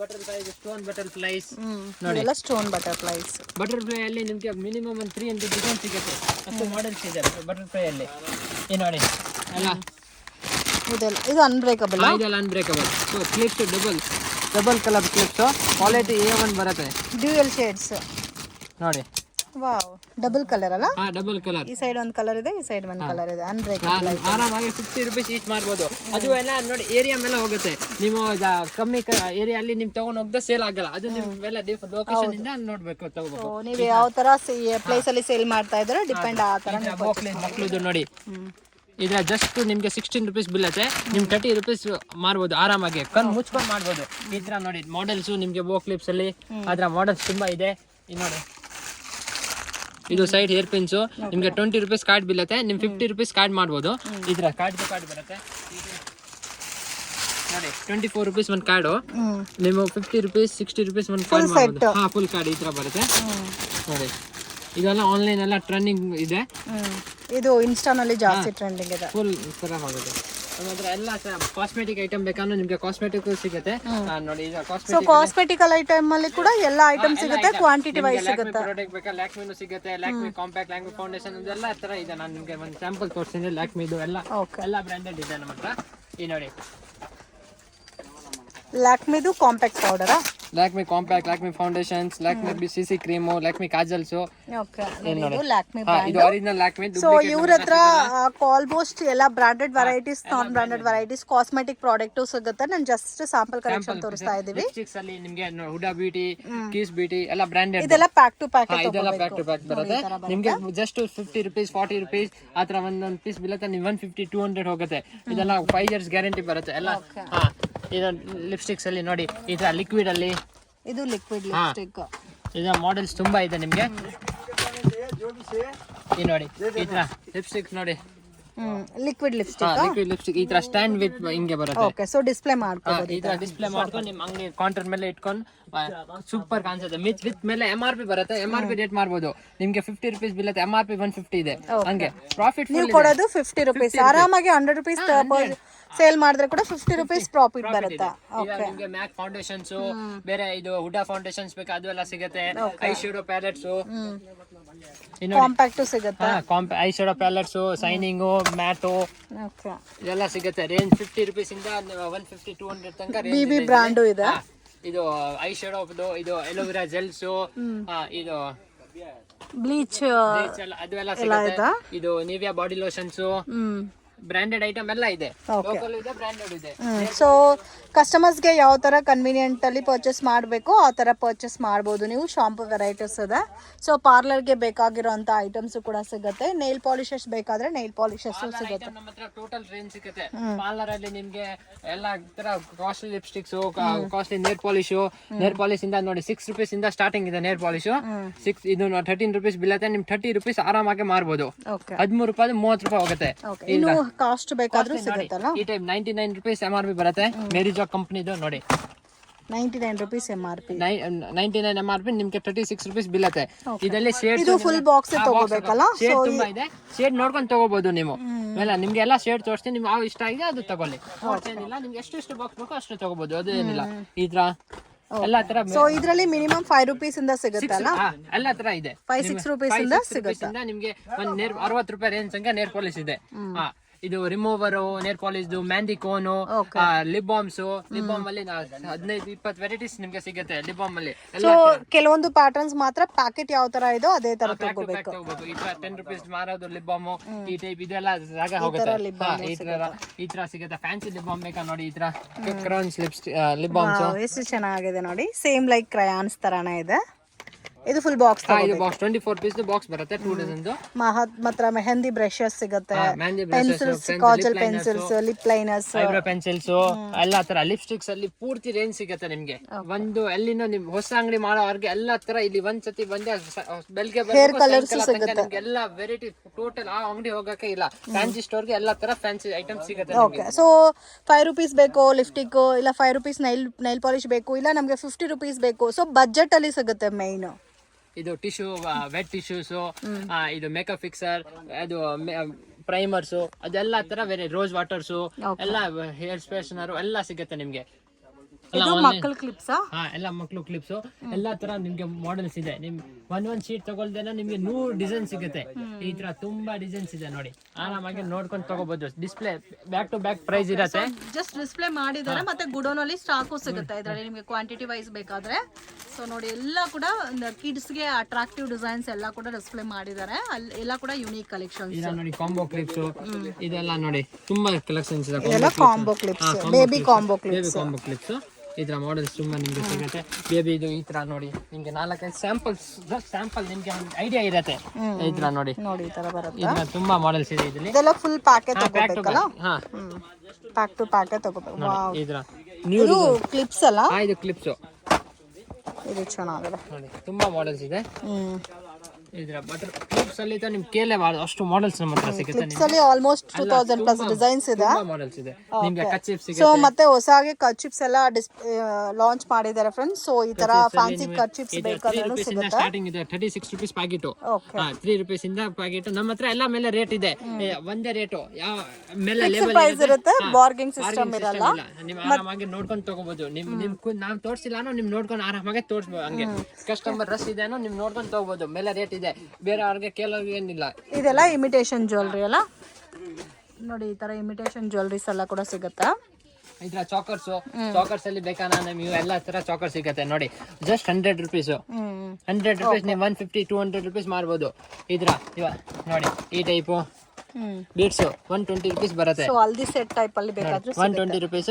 ಬಟರ್ಫ್ಲೈಸ್, ಸ್ಟೋನ್ ಬಟರ್ಫ್ಲೈಸ್ ನೋಡಿ, ಎಲ್ಲ ಸ್ಟೋನ್ ಬಟರ್ಫ್ಲೈಸ್. ಬಟರ್ಫ್ಲೈ ಅಲ್ಲಿ ನಿಮ್ಗೆ ಮಿನಿಮಮ್ 300 ಡಿಸೈನ್ ಸಿಗುತ್ತೆ. ಅಷ್ಟು ಮಾಡೆಲ್ಸ್ ಇದೆ ಬಟರ್ಫ್ಲೈ ಅಲ್ಲಿ. ಈ ನೋಡಿ ಎಲ್ಲ ಇದು ಅನ್ಬ್ರೇಕಬಲ್. ಇದೆಲ್ಲ unbreakable. So clips double colour clips, quality A1 ಬರುತ್ತೆ. ಡ್ಯೂಯಲ್ ಶೇಡ್ಸ್ ನೋಡಿ. ವಾವ್, ಡಬಲ್ ಕಲರ್ ಅಲ್ಲ? ಹಾ, ಡಬಲ್ ಕಲರ್. ಈ ಸೈಡ್ ಒಂದು ಕಲರ್ ಇದೆ, ಈ ಸೈಡ್ ಒಂದು ಕಲರ್ ಇದೆ. ಅನ್ಬ್ರೇಕಬಲ್. ಆರಾಮಾಗಿ 50 ರೂಪೀಸ್ ಈಚ್ ಮಾಡ್ಬೋದು. ಅದು ಎಲ್ಲ ನೋಡಿ ಏರಿಯಾ ಮೇಲೆ ಹೋಗುತ್ತೆ. ನೀವು ಕಮ್ಮಿ ಏರಿಯಾ ಅಲ್ಲಿ ನಿಮ್ ತಗೊಂಡ್ ಹೋಗದೆ ಸೇಲ್ ಆಗಲ್ಲ. ಅದು ನಿಮ್ಗೆಲ್ಲ ಲೊಕೇಶನ್ ಇಂದ ನೋಡ್ಬೇಕು, ತಗೋಬೇಕು. ನೀವು ಯಾವ ತರ ಪ್ಲೇಸ್ ಅಲ್ಲಿ ಸೇಲ್ ಮಾಡ್ತಾ ಇದ್ರೆ ಡಿಪೆಂಡ್ ಆ ತರ. ಮಕ್ಳದು ನೋಡಿ, ಇದ್ರ ಜಸ್ಟ್ ನಿಮ್ಗೆ 16 ರೂಪೀಸ್ ಬೀಳುತ್ತೆ. ನಿಮ್ 30 ರೂಪೀಸ್ ಮಾರ್ಬೋದು ಆರಾಮಾಗಿ. ಕಣ್ ಮುಚ್ಕೊಂಡು ಮಾಡ್ಬೋದು. ಈ ತರ ನೋಡಿ ಮಾಡೆಲ್ಸ್ ನಿಮ್ಗೆ ಬೋ ಕ್ಲಿಪ್ಸ್ ಅಲ್ಲಿ ಅದ್ರ ಮಾಡೆಲ್ಸ್ ತುಂಬಾ ಇದೆ. ನೋಡಿ, ಇದು ಸೈಡ್ ಹೇರ್ ಪಿನ್ಸ್ ನಿಮ್ಗೆ 20 ರೂಪೀಸ್ ಕಾರ್ಡ್ ಬೀಳುತ್ತೆ. ನಿಮ್ 50 ರೂಪೀಸ್ ಕಾರ್ಡ್ ಮಾಡ್ಬೋದು. ಇದ್ರ ಕಾರ್ಡ್ ಬರುತ್ತೆ ನೋಡಿ. 24 ರೂಪೀಸ್ ಒಂದು ಕಾರ್ಡು. ನೀವು 50 ರೂಪೀಸ್ 60 ರೂಪೀಸ್ ಒಂದು ಕಾರ್ಡ್ ಮಾಡ್ಬೋದು. ಹಾ, ಫುಲ್ ಕಾರ್ಡ್ ಈ ತರ ಬರುತ್ತೆ ನೋಡಿ. ಇದೆಲ್ಲ ಆನ್ಲೈನ್ ಎಲ್ಲ ಟ್ರೆಂಡಿಂಗ್ ಇದೆ. ಇದು ಇನ್ಸ್ಟಾನಲ್ಲಿ ಜಾಸ್ತಿ ಟ್ರೆಂಡಿಂಗ್ ಇದೆ. ಫುಲ್ ತರ ಆಗುತ್ತೆ. ನಮ್ಮ ಹತ್ರ ಎಲ್ಲ ಕಾಸ್ಮೆಟಿಕ್ ಐಟಮ್ ಬೇಕಂದ್ರೆ ನಿಮ್ಗೆ ಕಾಸ್ಮೆಟಿಕ್ ಸಿಗುತ್ತೆ ನೋಡಿ ಈಗ ಸೊ ಕಾಸ್ಮೆಟಿಕ್ ಕಾಸ್ಮೆಟಿಕಲ್ ಐಟಮ್ ಅಲ್ಲಿ ಕೂಡ ಎಲ್ಲ ಐಟಮ್ ಸಿಗುತ್ತೆ, ಕ್ವಾಂಟಿಟಿ ವೈಸ್ ಸಿಗುತ್ತೆ. ಪ್ರಾಡಕ್ಟ್ ಬೇಕಾ ಲ್ಯಾಕ್ಮಿನು ಸಿಗುತ್ತೆ, ಲ್ಯಾಕ್ಮಿ ಕಾಂಪ್ಯಾಕ್ಟ್, ಲ್ಯಾಕ್ಮಿ ಫೌಂಡೇಶನ್ ಇದೆಲ್ಲ ತರ ಇದೆ. ನಾನು ನಿಮ್ಗೆ ಒಂದು ಸ್ಯಾಂಪಲ್ ತೋರಿಸ್ತೀನಿ. ಲ್ಯಾಕ್ಮಿದು ಎಲ್ಲ ಎಲ್ಲ ಬ್ರ್ಯಾಂಡೆಡ್ ಇದೆ ನಮ್ಮ ಹತ್ರ. ಈ ನೋಡಿ ಲ್ಯಾಕ್ಮಿದು ಕಾಂಪ್ಯಾಕ್ಟ್ ಪೌಡರಾ? Lakme compact, Lakme foundations, Lakme CC cream, Lakme kajals. Okay, ಇದು ಲ್ಯಾಕ್ಮಿ ಇದು ಒರಿಜಿನಲ್ ಲ್ಯಾಕ್ಮಿ. ಸೊ ಇವ್ರ ಹತ್ರ ಆಲ್ಮೋಸ್ಟ್ ಎಲ್ಲ ಬ್ರಾಂಡೆಡ್ ವೆರೈಟೀಸ್, ನಾನ್ ಬ್ರಾಂಡೆಡ್ ವೆರೈಟೀಸ್, ಕಾಸ್ಮೆಟಿಕ್ ಪ್ರಾಡಕ್ಟ್ ಸಿಗುತ್ತೆ. ನಾನು ಜಸ್ಟ್ ಸ್ಯಾಂಪಲ್ ಕಲೆಕ್ಷನ್ ತೋರಿಸ್ತಾ ಇದೀವಿ. ಲಿಪ್ಸ್ಟಿಕ್ಸ್ ಅಲ್ಲಿ ನಿಮಗೆ ಹುಡಾ ಬ್ಯೂಟಿ, ಕಿಸ್ ಬ್ಯೂಟಿ ಎಲ್ಲ ಬ್ರಾಂಡೆಡ್. ಇದೆಲ್ಲ ಪ್ಯಾಕ್ ಟು ಪ್ಯಾಕ್ ಇದೆಲ್ಲ ಪ್ಯಾಕ್ ಟು ಪ್ಯಾಕ್ ಬರುತ್ತೆ ನಿಮ್ಗೆ. ಜಸ್ಟ್ 50 rupees 40 rupees ಆ ತರ ಒಂದೊಂದು ಪೀಸ್ ಬೀಳುತ್ತೆ. ನೀವು 150 200 ಹೋಗುತ್ತೆ. ಇದೆಲ್ಲ 5 years ಗ್ಯಾರಂಟಿ ಬರುತ್ತೆ ಎಲ್ಲ. ಇದು ಲಿಪ್ಸ್ಟಿಕ್ಸ್ ಅಲ್ಲಿ ನೋಡಿ ಈ ತರ ಲಿಕ್ವಿಡ್ ಅಲ್ಲಿ. ಇದು ಲಿಕ್ವಿಡ್ ಲಿಪ್ಸ್ಟಿಕ್. ಇದರ ಮಾಡೆಲ್ಸ್ ತುಂಬಾ ಇದೆ ನಿಮ್ಗೆ. ಈ ನೋಡಿ ಈ ತರ ಲಿಪ್ಸ್ಟಿಕ್ ನೋಡಿ, ಲಿಕ್ವಿಡ್ ಲಿಪ್ಸ್ಟಿಕ್. ಲಿಕ್ವಿಡ್ ಲಿಪ್ಸ್ಟಿಕ್ ಈ ತರ ಸ್ಟ್ಯಾಂಡ್ ವಿತ್ ಹಿಂಗೆ ಬರುತ್ತೆ. ಓಕೆ, ಸೊ ಡಿಸ್ಪ್ಲೇ ಮಾಡ್ಕೋಬಹುದು. ಈ ತರ ಡಿಸ್ಪ್ಲೇ ಮಾಡ್ಕೊಂಡು ನಿಮ್ಮ ಅಂಗಡಿ ಕೌಂಟರ್ ಮೇಲೆ ಇಟ್ಕೊಂಡು ಸೂಪರ್ ಕಾಣಿಸುತ್ತೆ. ವಿತ್ ಮೇಲೆ MRP ಬರುತ್ತೆ. MRP ರೇಟ್ ಮಾಡ್ಬೋದು. ನಿಮ್ಗೆ 50 rupees ಬೀಳುತ್ತೆ. MRP 150 ಇದೆ. ಹಂಗೆ ಪ್ರಾಫಿಟ್ ನೀವು ಕೊಡೋದು 50 rupees. ಆರಾಮಾಗಿ 100 rupees ಸೇಲ್ ಮಾಡಿದ್ರೆ ಕೂಡ 50 rupees ಪ್ರಾಫಿಟ್ ಬರುತ್ತೆ. ಈಗ ನಿಮ್ಗೆ ಮ್ಯಾಕ್ ಫೌಂಡೇಶನ್ಸ್, ಬೇರೆ ಇದು ಹುಡಾ ಫೌಂಡೇಶನ್ಸ್ ಬೇಕು ಅದು ಎಲ್ಲ ಸಿಗುತ್ತೆ. ಐ ಶೇಡೋ ಪ್ಯಾಲೆಟ್ಸ್, ಕಾಂಪ್ಯಾಕ್ಟ್ ಸಿಗುತ್ತೆ. I shadow palettes, ಸೈನಿಂಗು, mat okay, ಇದೆಲ್ಲ ಸಿಗುತ್ತೆ. ರೇಂಜ್ 50 rupees ಇಂದ 150 200 ತನಕ ರೇಂಜ್ BB ಬ್ರಾಂಡು ಇದೆ. ಇದು ಐ ಶೇಡೋ, ಇದು ಎಲೋವೆರಾ ಜೆಲ್ಸ್, ಇದು ಬ್ಲೀಚ್ ಅದೆಲ್ಲ ಸಿಗುತ್ತೆ. ಇದು Nivea body lotions, branded item ಎಲ್ಲ ಇದೆ. ಲೋಕಲ್ ಇದೆ, ಬ್ರಾಂಡೆಡ್ ಇದೆ. ಸೊ ಕಸ್ಟಮರ್ಸ್ಗೆ ಯಾವ ಥರ ಕನ್ವೀನಿಯೆಂಟ್ ಅಲ್ಲಿ ಪರ್ಚೇಸ್ ಮಾಡಬೇಕು ಆ ಥರ ಪರ್ಚೇಸ್ ಮಾಡ್ಬೋದು ನೀವು. ಶಾಂಪು ವೆರೈಟೀಸ್ ಇದೆ. ಸೊ ಪಾರ್ಲರ್ಗೆ ಬೇಕಾಗಿರೋಂಥ ಐಟಮ್ಸ್ ಕೂಡ ಸಿಗುತ್ತೆ. ನೈಲ್ ಪಾಲಿಶಸ್ ಬೇಕಾದ್ರೆ ನೈಲ್ ಪಾಲಿಶಸ್ ಸಿಗುತ್ತೆ. ನಮ್ಮ ಹತ್ರ ಟೋಟಲ್ ರೇಂಜ್ ಸಿಗುತ್ತೆ. ಪಾರ್ಲರ್ ಅಲ್ಲಿ ನಿಮ್ಗೆ ಎಲ್ಲ ತರ ಕಾಸ್ಟ್ಲಿ ಲಿಪ್ಸ್ಟಿಕ್ಸ್, ಕಾಸ್ಟ್ಲಿ ನೇರ್ ಪಾಲಿಶ್. ನೇರ್ ಪಾಲಿಶ್ ಇಂದ ನೋಡಿ 6 rupees ಇಂದ ಸ್ಟಾರ್ಟಿಂಗ್ ಇದೆ ನೇರ್ ಪಾಲಿಶ್. 6 ಇದು 13 rupees ಬೀಳುತ್ತೆ. ನಿಮ್ 30 rupees ಆರಾಮಾಗಿ ಮಾರ್ಬೋದು. 13 ರೂಪಾಯಿ 30 ರೂಪಾಯಿ ಹೋಗುತ್ತೆ. ಇನ್ನು ಕಾಸ್ಟ್ ಬೇಕಾದ್ರೂ ಸಿಗುತ್ತಲ್ಲ. ಈ ಟೈಪ್ 99 rupees MRP ಬರುತ್ತೆ. ಮೇರಿಜಾ ಕಂಪನಿದು ನೋಡಿ 99 rupees MRP. 99 MRP ನಿಮ್ಗೆ 36 rupees ಬೀಳುತ್ತೆ. ಇದರಲ್ಲಿ ಶೇಡ್ ಇದು ಫುಲ್ ಬಾಕ್ಸ್ ತಗೋಬೇಕಲ್ಲ. ಶೇಡ್ ತುಂಬಾ ಇದೆ. ಶೇಡ್ ನೋಡ್ಕೊಂಡು ತಗೋಬಹುದು ನೀವು. ಎಲ್ಲ ನಿಮ್ಗೆ ಎಲ್ಲ ಶೇಡ್ ತೋರಿಸ್ತೀನಿ. ನಿಮ್ಗೆ ಯಾವ ಇಷ್ಟ ಆಗಿದೆ ಅದು ತಗೊಳ್ಳಿ. ಏನಿಲ್ಲ, ನಿಮ್ಗೆ ಎಷ್ಟು ಬಾಕ್ಸ್ ಬೇಕೋ ಅಷ್ಟು ತಗೋಬಹುದು. ಅದು ಏನಿಲ್ಲ ಈ ತರ ಎಲ್ಲ ತರ. ಸೊ ಇದರಲ್ಲಿ ಮಿನಿಮಮ್ 5 rupees ಇಂದ ಸಿಗುತ್ತಲ್ಲ. ಎಲ್ಲ ತರ ಇದೆ. 5-6 rupees ಇಂದ ಸಿಗುತ್ತೆ. ನಿಮ್ಗೆ ಒಂದು 60 ರೂಪಾಯಿ ರೇಂಜ್ ಸಂಖ್ಯೆ ನೇರ್ ಪಾಲಿಶ್ ಇದೆ. ಇದು remover, nail polish, mehndi cone, lip balms. Lip balm ಅಲ್ಲಿ 15-20 ವೆರೈಟೀಸ್ ನಿಮ್ಗೆ ಸಿಗುತ್ತೆ. ಲಿಪ್ ಬಾಮ್ ಅಲ್ಲಿ ಸೊ ಕೆಲವೊಂದು ಪ್ಯಾಟರ್ನ್ಸ್ ಮಾತ್ರ ಪ್ಯಾಕೆಟ್ ಯಾವ ತರ ಇದೋ ಅದೇ ತರ ತಗೋಬೇಕು. ಈ ತರ 10 rupees ಮಾರೋದು ಲಿಪ್ ಬಾಮ್ ಈ ಟೈಪ್ ಇದೆಲ್ಲ ಜಾಗ ಹೋಗುತ್ತೆ. ಈ ತರ ಸಿಗುತ್ತೆ. ಫ್ಯಾನ್ಸಿ ಲಿಪ್ ಬಾಮ್ ಬೇಕಾ ನೋಡಿ. ಈ ತರ ಕ್ರೌನ್ಸ್ ಲಿಪ್ ಬಾಮ್ಸ್ ಎಷ್ಟು ಚೆನ್ನಾಗಿದೆ ನೋಡಿ. ಸೇಮ್ ಲೈಕ್ ಕ್ರಯಾನ್ಸ್ ತರಾನೇ ಇದೆ. ಇದು ಫುಲ್ ಬಾಕ್ಸ್. ಇದು ಬಾಕ್ಸ್ 24 ಪೀಸ್ ಬಾಕ್ಸ್ ಬರುತ್ತೆ. 2 ಡಜನ್. ಮಾತ್ರ ಮೆಹಂದಿ ಬ್ರಷಸ್ ಸಿಗುತ್ತೆ, pencils, Kajal pencils, lip liners, eyebrow pencils ಎಲ್ಲ ತರ. ಲಿಪ್ಸ್ಟಿಕ್ಸ್ ಅಲ್ಲಿ ಪೂರ್ತಿ ರೇಂಜ್ ಸಿಗುತ್ತೆ ನಿಮ್ಗೆ. ಒಂದು ಎಲ್ಲಿಂದ ನಿಮ್ ಹೊಸ ಅಂಗಡಿ ಮಾಡೋರ್ಗೆ ಎಲ್ಲ ತರ ಇಲ್ಲಿ ಒಂದ್ಸತಿ ಬಂದೆ ಬೆಲ್ಗೆ ಹೇರ್ ಕಲರ್ಸ್ ಸಿಗುತ್ತೆ. ಎಲ್ಲ ವೆರೈಟಿ ಟೋಟಲ್ ಆ ಅಂಗಡಿ ಹೋಗಕ್ಕೆ ಇಲ್ಲ. ಫ್ಯಾನ್ಸಿ ಸ್ಟೋರ್ಗೆ ಎಲ್ಲ ತರ ಫ್ಯಾನ್ಸಿ ಐಟಮ್ ಸಿಗುತ್ತೆ. ಓಕೆ, ಸೊ 5 rupees ಬೇಕು ಲಿಪ್ಸ್ಟಿಕ್, ಇಲ್ಲ 5 rupees ನೈಲ್ ಪಾಲಿಶ್ ಬೇಕು, ಇಲ್ಲ ನಮ್ಗೆ 50 rupees ಬೇಕು. ಸೊ ಬಜೆಟ್ ಅಲ್ಲಿ ಸಿಗುತ್ತೆ ಮೇನ್. ಇದು ಟಿಶ್ಯೂ, ವೆಟ್ ಟಿಶ್ಯೂಸ್, ಇದು ಮೇಕಪ್ ಫಿಕ್ಸರ್, ಅದು ಪ್ರೈಮರ್ಸ್, ಅದೆಲ್ಲ ತರ ಬೇರೆ ರೋಸ್ ವಾಟರ್ಸ್ ಎಲ್ಲ, ಹೇರ್ ಸ್ಟ್ರೇಟ್ನರ್ ಎಲ್ಲ ಸಿಗುತ್ತೆ ನಿಮ್ಗೆ. ಮಕ್ಕಳ ಕ್ಲಿಪ್ಸ್, ಎಲ್ಲ ಮಕ್ಕಳು ಕ್ಲಿಪ್ಸ್ ಎಲ್ಲ ತರ ನಿಮ್ಗೆ ಮಾಡೆಲ್ಸ್ ಇದೆ. ನಿಮ್ ಒಂದ್ ಶೀಟ್ ತಗೊಳ್ದೇನೆ ನಿಮ್ಗೆ 100 ಡಿಸೈನ್ ಸಿಗುತ್ತೆ. ಈ ತರ ತುಂಬಾ ಡಿಸೈನ್ಸ್ ಇದೆ ನೋಡಿ. ಆರಾಮಾಗಿ ನೋಡ್ಕೊಂಡು ತಗೋಬಹುದು. Display back to back price ಇರುತ್ತೆ. ಜಸ್ಟ್ ಡಿಸ್ಪ್ಲೇ ಮಾಡಿದ್ದಾರೆ. ಮತ್ತೆ ಗುಡೋನ್ ಅಲ್ಲಿ ಸ್ಟಾಕು ಸಿಗುತ್ತೆ ಇದರಲ್ಲಿ ನಿಮಗೆ ಕ್ವಾಂಟಿಟಿ ವೈಸ್ ಬೇಕಾದ್ರೆ. ಸೊ ನೋಡಿ ಎಲ್ಲ ಕೂಡ ಕಿಡ್ಸ್ಗೆ ಅಟ್ರಾಕ್ಟಿವ್ ಡಿಸೈನ್ಸ್ ಎಲ್ಲ ಕೂಡ ಡಿಸ್ಪ್ಲೇ ಮಾಡಿದ್ದಾರೆ. ಎಲ್ಲ ಕೂಡ ಯುನೀಕ್ ಕಲೆಕ್ಷನ್ಸ್. ಇದೆಲ್ಲ ನೋಡಿ ಕಾಂಬೋ ಕ್ಲಿಪ್ಸ್ ಇದೆಲ್ಲ ನೋಡಿ ತುಂಬಾ ಕಲೆಕ್ಷನ್ಸ್ ಇದೆ. ಇದೆಲ್ಲ combo clips, baby combo clips. ಈ ತರ ಮಾಡೆಲ್ಸ್ ತುಂಬಾ ನಿಮ್ಗೆ ಸಿಗುತ್ತೆ. ಬೇಬಿ ಇದು ಈ ತರ ನೋಡಿ ನಿಮ್ಗೆ 4-5 ಸ್ಯಾಂಪಲ್ ನಿಮ್ಗೆ ಐಡಿಯಾ ಇರುತ್ತೆ. ಈ ತರ ನೋಡಿ ಈ ತರ ಬರುತ್ತೆ. ಇದನ್ನ ತುಂಬಾ ಮಾಡೆಲ್ಸ್ ಇದೆ ಇದರಲ್ಲಿ. ಇದೆಲ್ಲ ಫುಲ್ ಪ್ಯಾಕೆಟ್ ತಗೋಬೇಕಲ್ಲ. ಪ್ಯಾಕ್ ಟು ಪ್ಯಾಕ್ ತಗೋಬೇಕು. ವಾವ್, ಈ ತರ ಇದು ಕ್ಲಿಪ್ಸ್ ಅಲ್ಲ. ಇದು ಕ್ಲಿಪ್ಸ್. ಇದು ಚೆನ್ನಾಗಿದೆ ನೋಡಿ ತುಂಬಾ ಮಾಡೆಲ್ಸ್ ಇದೆ. ಇದ್ರ ಬಟರ್ ಕ್ಲಿಪ್ಸ್ ಅಲ್ಲಿ ನಿಮ್ಗೆ ಕೇಳೇ ಅಷ್ಟು ಮಾಡೆಲ್ಸ್ ನಮ್ಮ ಹತ್ರ ಸಿಗುತ್ತೆ ಕ್ಲಿಪ್ಸ್ ಅಲ್ಲಿ ಆಲ್ಮೋಸ್ಟ್ 2000 ಪ್ಲಸ್ ಡಿಸೈನ್ಸ್ ಇದೆ. ಮಾಡೆಲ್ಸ್ ಇದೆ ನಿಮ್ಗೆ ಕಚ್ಚಿಪ್ ಸೊ ಸಿಗುತ್ತೆ. ಮತ್ತೆ ಹೊಸಾಗಿ ಕರ್ಚಿಪ್ಸ್ ಎಲ್ಲ ಲಾಂಚ್ ಮಾಡಿದ್ದಾರೆ ಫ್ರೆಂಡ್ಸ್. ಸೊ ಈ ತರ ಫ್ಯಾನ್ಸಿ ಕರ್ಚಿಪ್ಸ್ ಬೇಕಾದ್ರೂ ಸಿಗುತ್ತೆ. ಸ್ಟಾರ್ಟಿಂಗ್ ಇದೆ 36 rupees ಪ್ಯಾಕೆಟ್. ಓಕೆ 3 rupees ಇಂದ ಪ್ಯಾಕೆಟ್ ನಮ್ಮ ಹತ್ರ ಎಲ್ಲ ಮೇಲೆ ರೇಟ್ ಇದೆ. ಒಂದೇ ರೇಟ್ ಯಾವ ಮೇಲೆ ಲೇಬಲ್ ಪ್ರೈಸ್ ಇರುತ್ತೆ, ಬಾರ್ಗಿಂಗ್ ಸಿಸ್ಟಮ್ ಇರಲ್ಲ. ನೀವು ಆರಾಮಾಗಿ ನೋಡ್ಕೊಂಡು ತಗೋಬಹುದು. ನಾವು ತೋರಿಸಿಲ್ಲ ನಿಮ್ ನೋಡ್ಕೊಂಡು ಆರಾಮಾಗಿ ತೋರಿಸಬಹುದು. ಹಂಗೆ ಕಸ್ಟಮರ್ ರಶ್ ಇದೆ ನಿಮ್ ನೋಡ್ಕೊಂಡು ತಗೋಬಹುದು. ಮೇಲೆ ರೇಟ್ ಇದೆ, ಬೇರೆ ಅವ್ರಿಗೆ ಕೇಳೋದು ಏನಿಲ್ಲ. ಇದೆಲ್ಲ ಇಮಿಟೇಷನ್ ಜ್ಯುವೆಲ್ರಿ ಅಲ್ಲ ನೋಡಿ, ಈ ತರ ಇಮಿಟೇಷನ್ ಜ್ಯುವೆಲ್ರೀಸ್ ಎಲ್ಲ ಕೂಡ ಸಿಗುತ್ತಾ. ಇದ್ರ ಚಾಕರ್ಸ್ ಅಲ್ಲಿ ಬೇಕಾನ ನೀವು ಎಲ್ಲಾ ತರ ಚಾಕರ್ ಸಿಗುತ್ತೆ ನೋಡಿ. Just 100 rupees. 100 rupees ನೀವು 150 200 rupees ಮಾರ್ಬೋದು. ಇದ್ರ ನೋಡಿ ಈ ಟೈಪು ಬೀಡ್ಸ್ 120 rupees ಬರುತ್ತೆ. ಸೊ ಹಲ್ದಿ ಸೆಟ್ ಟೈಪ್ ಅಲ್ಲಿ ಬೇಕಾದ್ರೂ 120 rupees.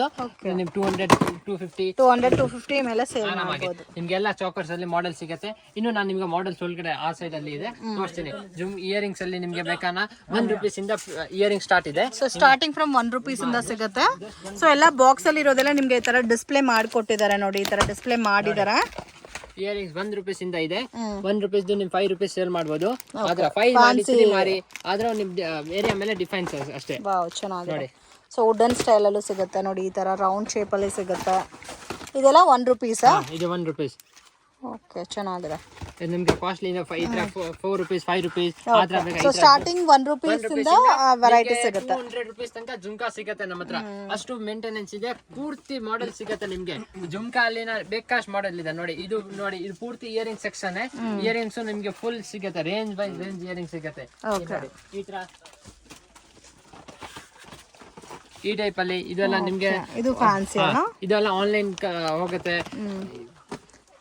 ನೀವು 200 250 200-250 ಮೇಲೆ ಸೇಲ್ ಆರಾಮಾಗಿ ಮಾಡಬಹುದು. ನಿಮ್ಗೆಲ್ಲ ಚಾಕರ್ಸ್ ಅಲ್ಲಿ ಮಾಡೆಲ್ ಸಿಗುತ್ತೆ. ಇನ್ನು ನಾನು ನಿಮ್ಗೆ ಮಾಡೆಲ್ಸ್ ಒಳಗಡೆ ಆ ಸೈಡ್ ಅಲ್ಲಿ ಇದೆ ತೋರಿಸ್ತೀನಿ. ಜುಮ್ ಇಯರಿಂಗ್ಸ್ ಅಲ್ಲಿ ನಿಮ್ಗೆ ಬೇಕಾನ 1 rupees ಇಂದ ಇಯರಿಂಗ್ ಸ್ಟಾರ್ಟ್ ಇದೆ. ಸೊ ಸ್ಟಾರ್ಟಿಂಗ್ ಫ್ರಮ್ 1 rupees ಇಂದ ಸಿಗುತ್ತೆ. ಸೊ ಎಲ್ಲ ಬಾಕ್ಸ್ ಅಲ್ಲಿ ಇರೋದೆಲ್ಲ ನಿಮ್ಗೆ ಈ ತರ ಡಿಸ್ಪ್ಲೇ ಮಾಡಿಕೊಟ್ಟಿದ್ದಾರೆ ನೋಡಿ, ಈ ತರ ಡಿಸ್ಪ್ಲೇ ಮಾಡಿದ್ದಾರೆ. ಇಯರಿಂಗ್ಸ್ 1 rupees ಇಂದ ಇದೆ. 1 rupees ನಿಮ್ 5 rupees ಸೇಲ್ ಮಾಡಬಹುದು. ಆದ್ರೆ 5 ಮಾಡಿ 3 ಮಾರಿ ಆದ್ರೆ ನಿಮ್ ಏರಿಯಾ ಮೇಲೆ ಡಿಫೈನ್ಸ್ ಅಷ್ಟೇ. ವಾವ್ ಚೆನ್ನಾಗಿದೆ. ಸೊ ವುಡನ್ ಸ್ಟೈಲ್ ಅಲ್ಲೂ ಸಿಗುತ್ತೆ ನೋಡಿ, ಈ ತರ ರೌಂಡ್ ಶೇಪ್ ಅಲ್ಲಿ ಸಿಗುತ್ತೆ. ಇದೆಲ್ಲ 1 rupees. ಇದು 1 rupees. ಓಕೆ ಚೆನ್ನಾಗಿದೆ. ನಿಮ್ಗೆ ಕಾಸ್ಟ್ಲಿ ಇದೆ 4 rupees 5 rupees ಆದ್ರೆ ಸೊ ಸ್ಟಾರ್ಟಿಂಗ್ 1 rupees ಇಂದ ವೆರೈಟಿ ಸಿಗುತ್ತೆ. 200 rupees ತನಕ ಜುಮ್ಕಾ ಸಿಗುತ್ತೆ ನಮ್ಮ ಹತ್ರ. ಅಷ್ಟು ಮೇಂಟೆನೆನ್ಸ್ ಇದೆ. ಪೂರ್ತಿ ಮಾಡೆಲ್ ಸಿಗುತ್ತೆ ನಿಮ್ಗೆ. ಜುಮ್ಕಾ ಅಲ್ಲಿ ಬೇಕಾಷ್ಟು ಮಾಡೆಲ್ ಇದೆ ನೋಡಿ. ಇದು ನೋಡಿ, ಇದು ಪೂರ್ತಿ ಇಯರಿಂಗ್ ಸೆಕ್ಷನ್. ಇಯರಿಂಗ್ಸ್ ನಿಮ್ಗೆ ಫುಲ್ ಸಿಗುತ್ತೆ, ರೇಂಜ್ ಬೈ ರೇಂಜ್ ಇಯರಿಂಗ್ ಸಿಗುತ್ತೆ. ಈ ತರ ಈ ಟೈಪ್ ಅಲ್ಲಿ ಇದೆಲ್ಲ ನಿಮ್ಗೆ ಇದು ಫ್ಯಾನ್ಸಿ ಇದೆಲ್ಲ ಆನ್ಲೈನ್ ಹೋಗುತ್ತೆ.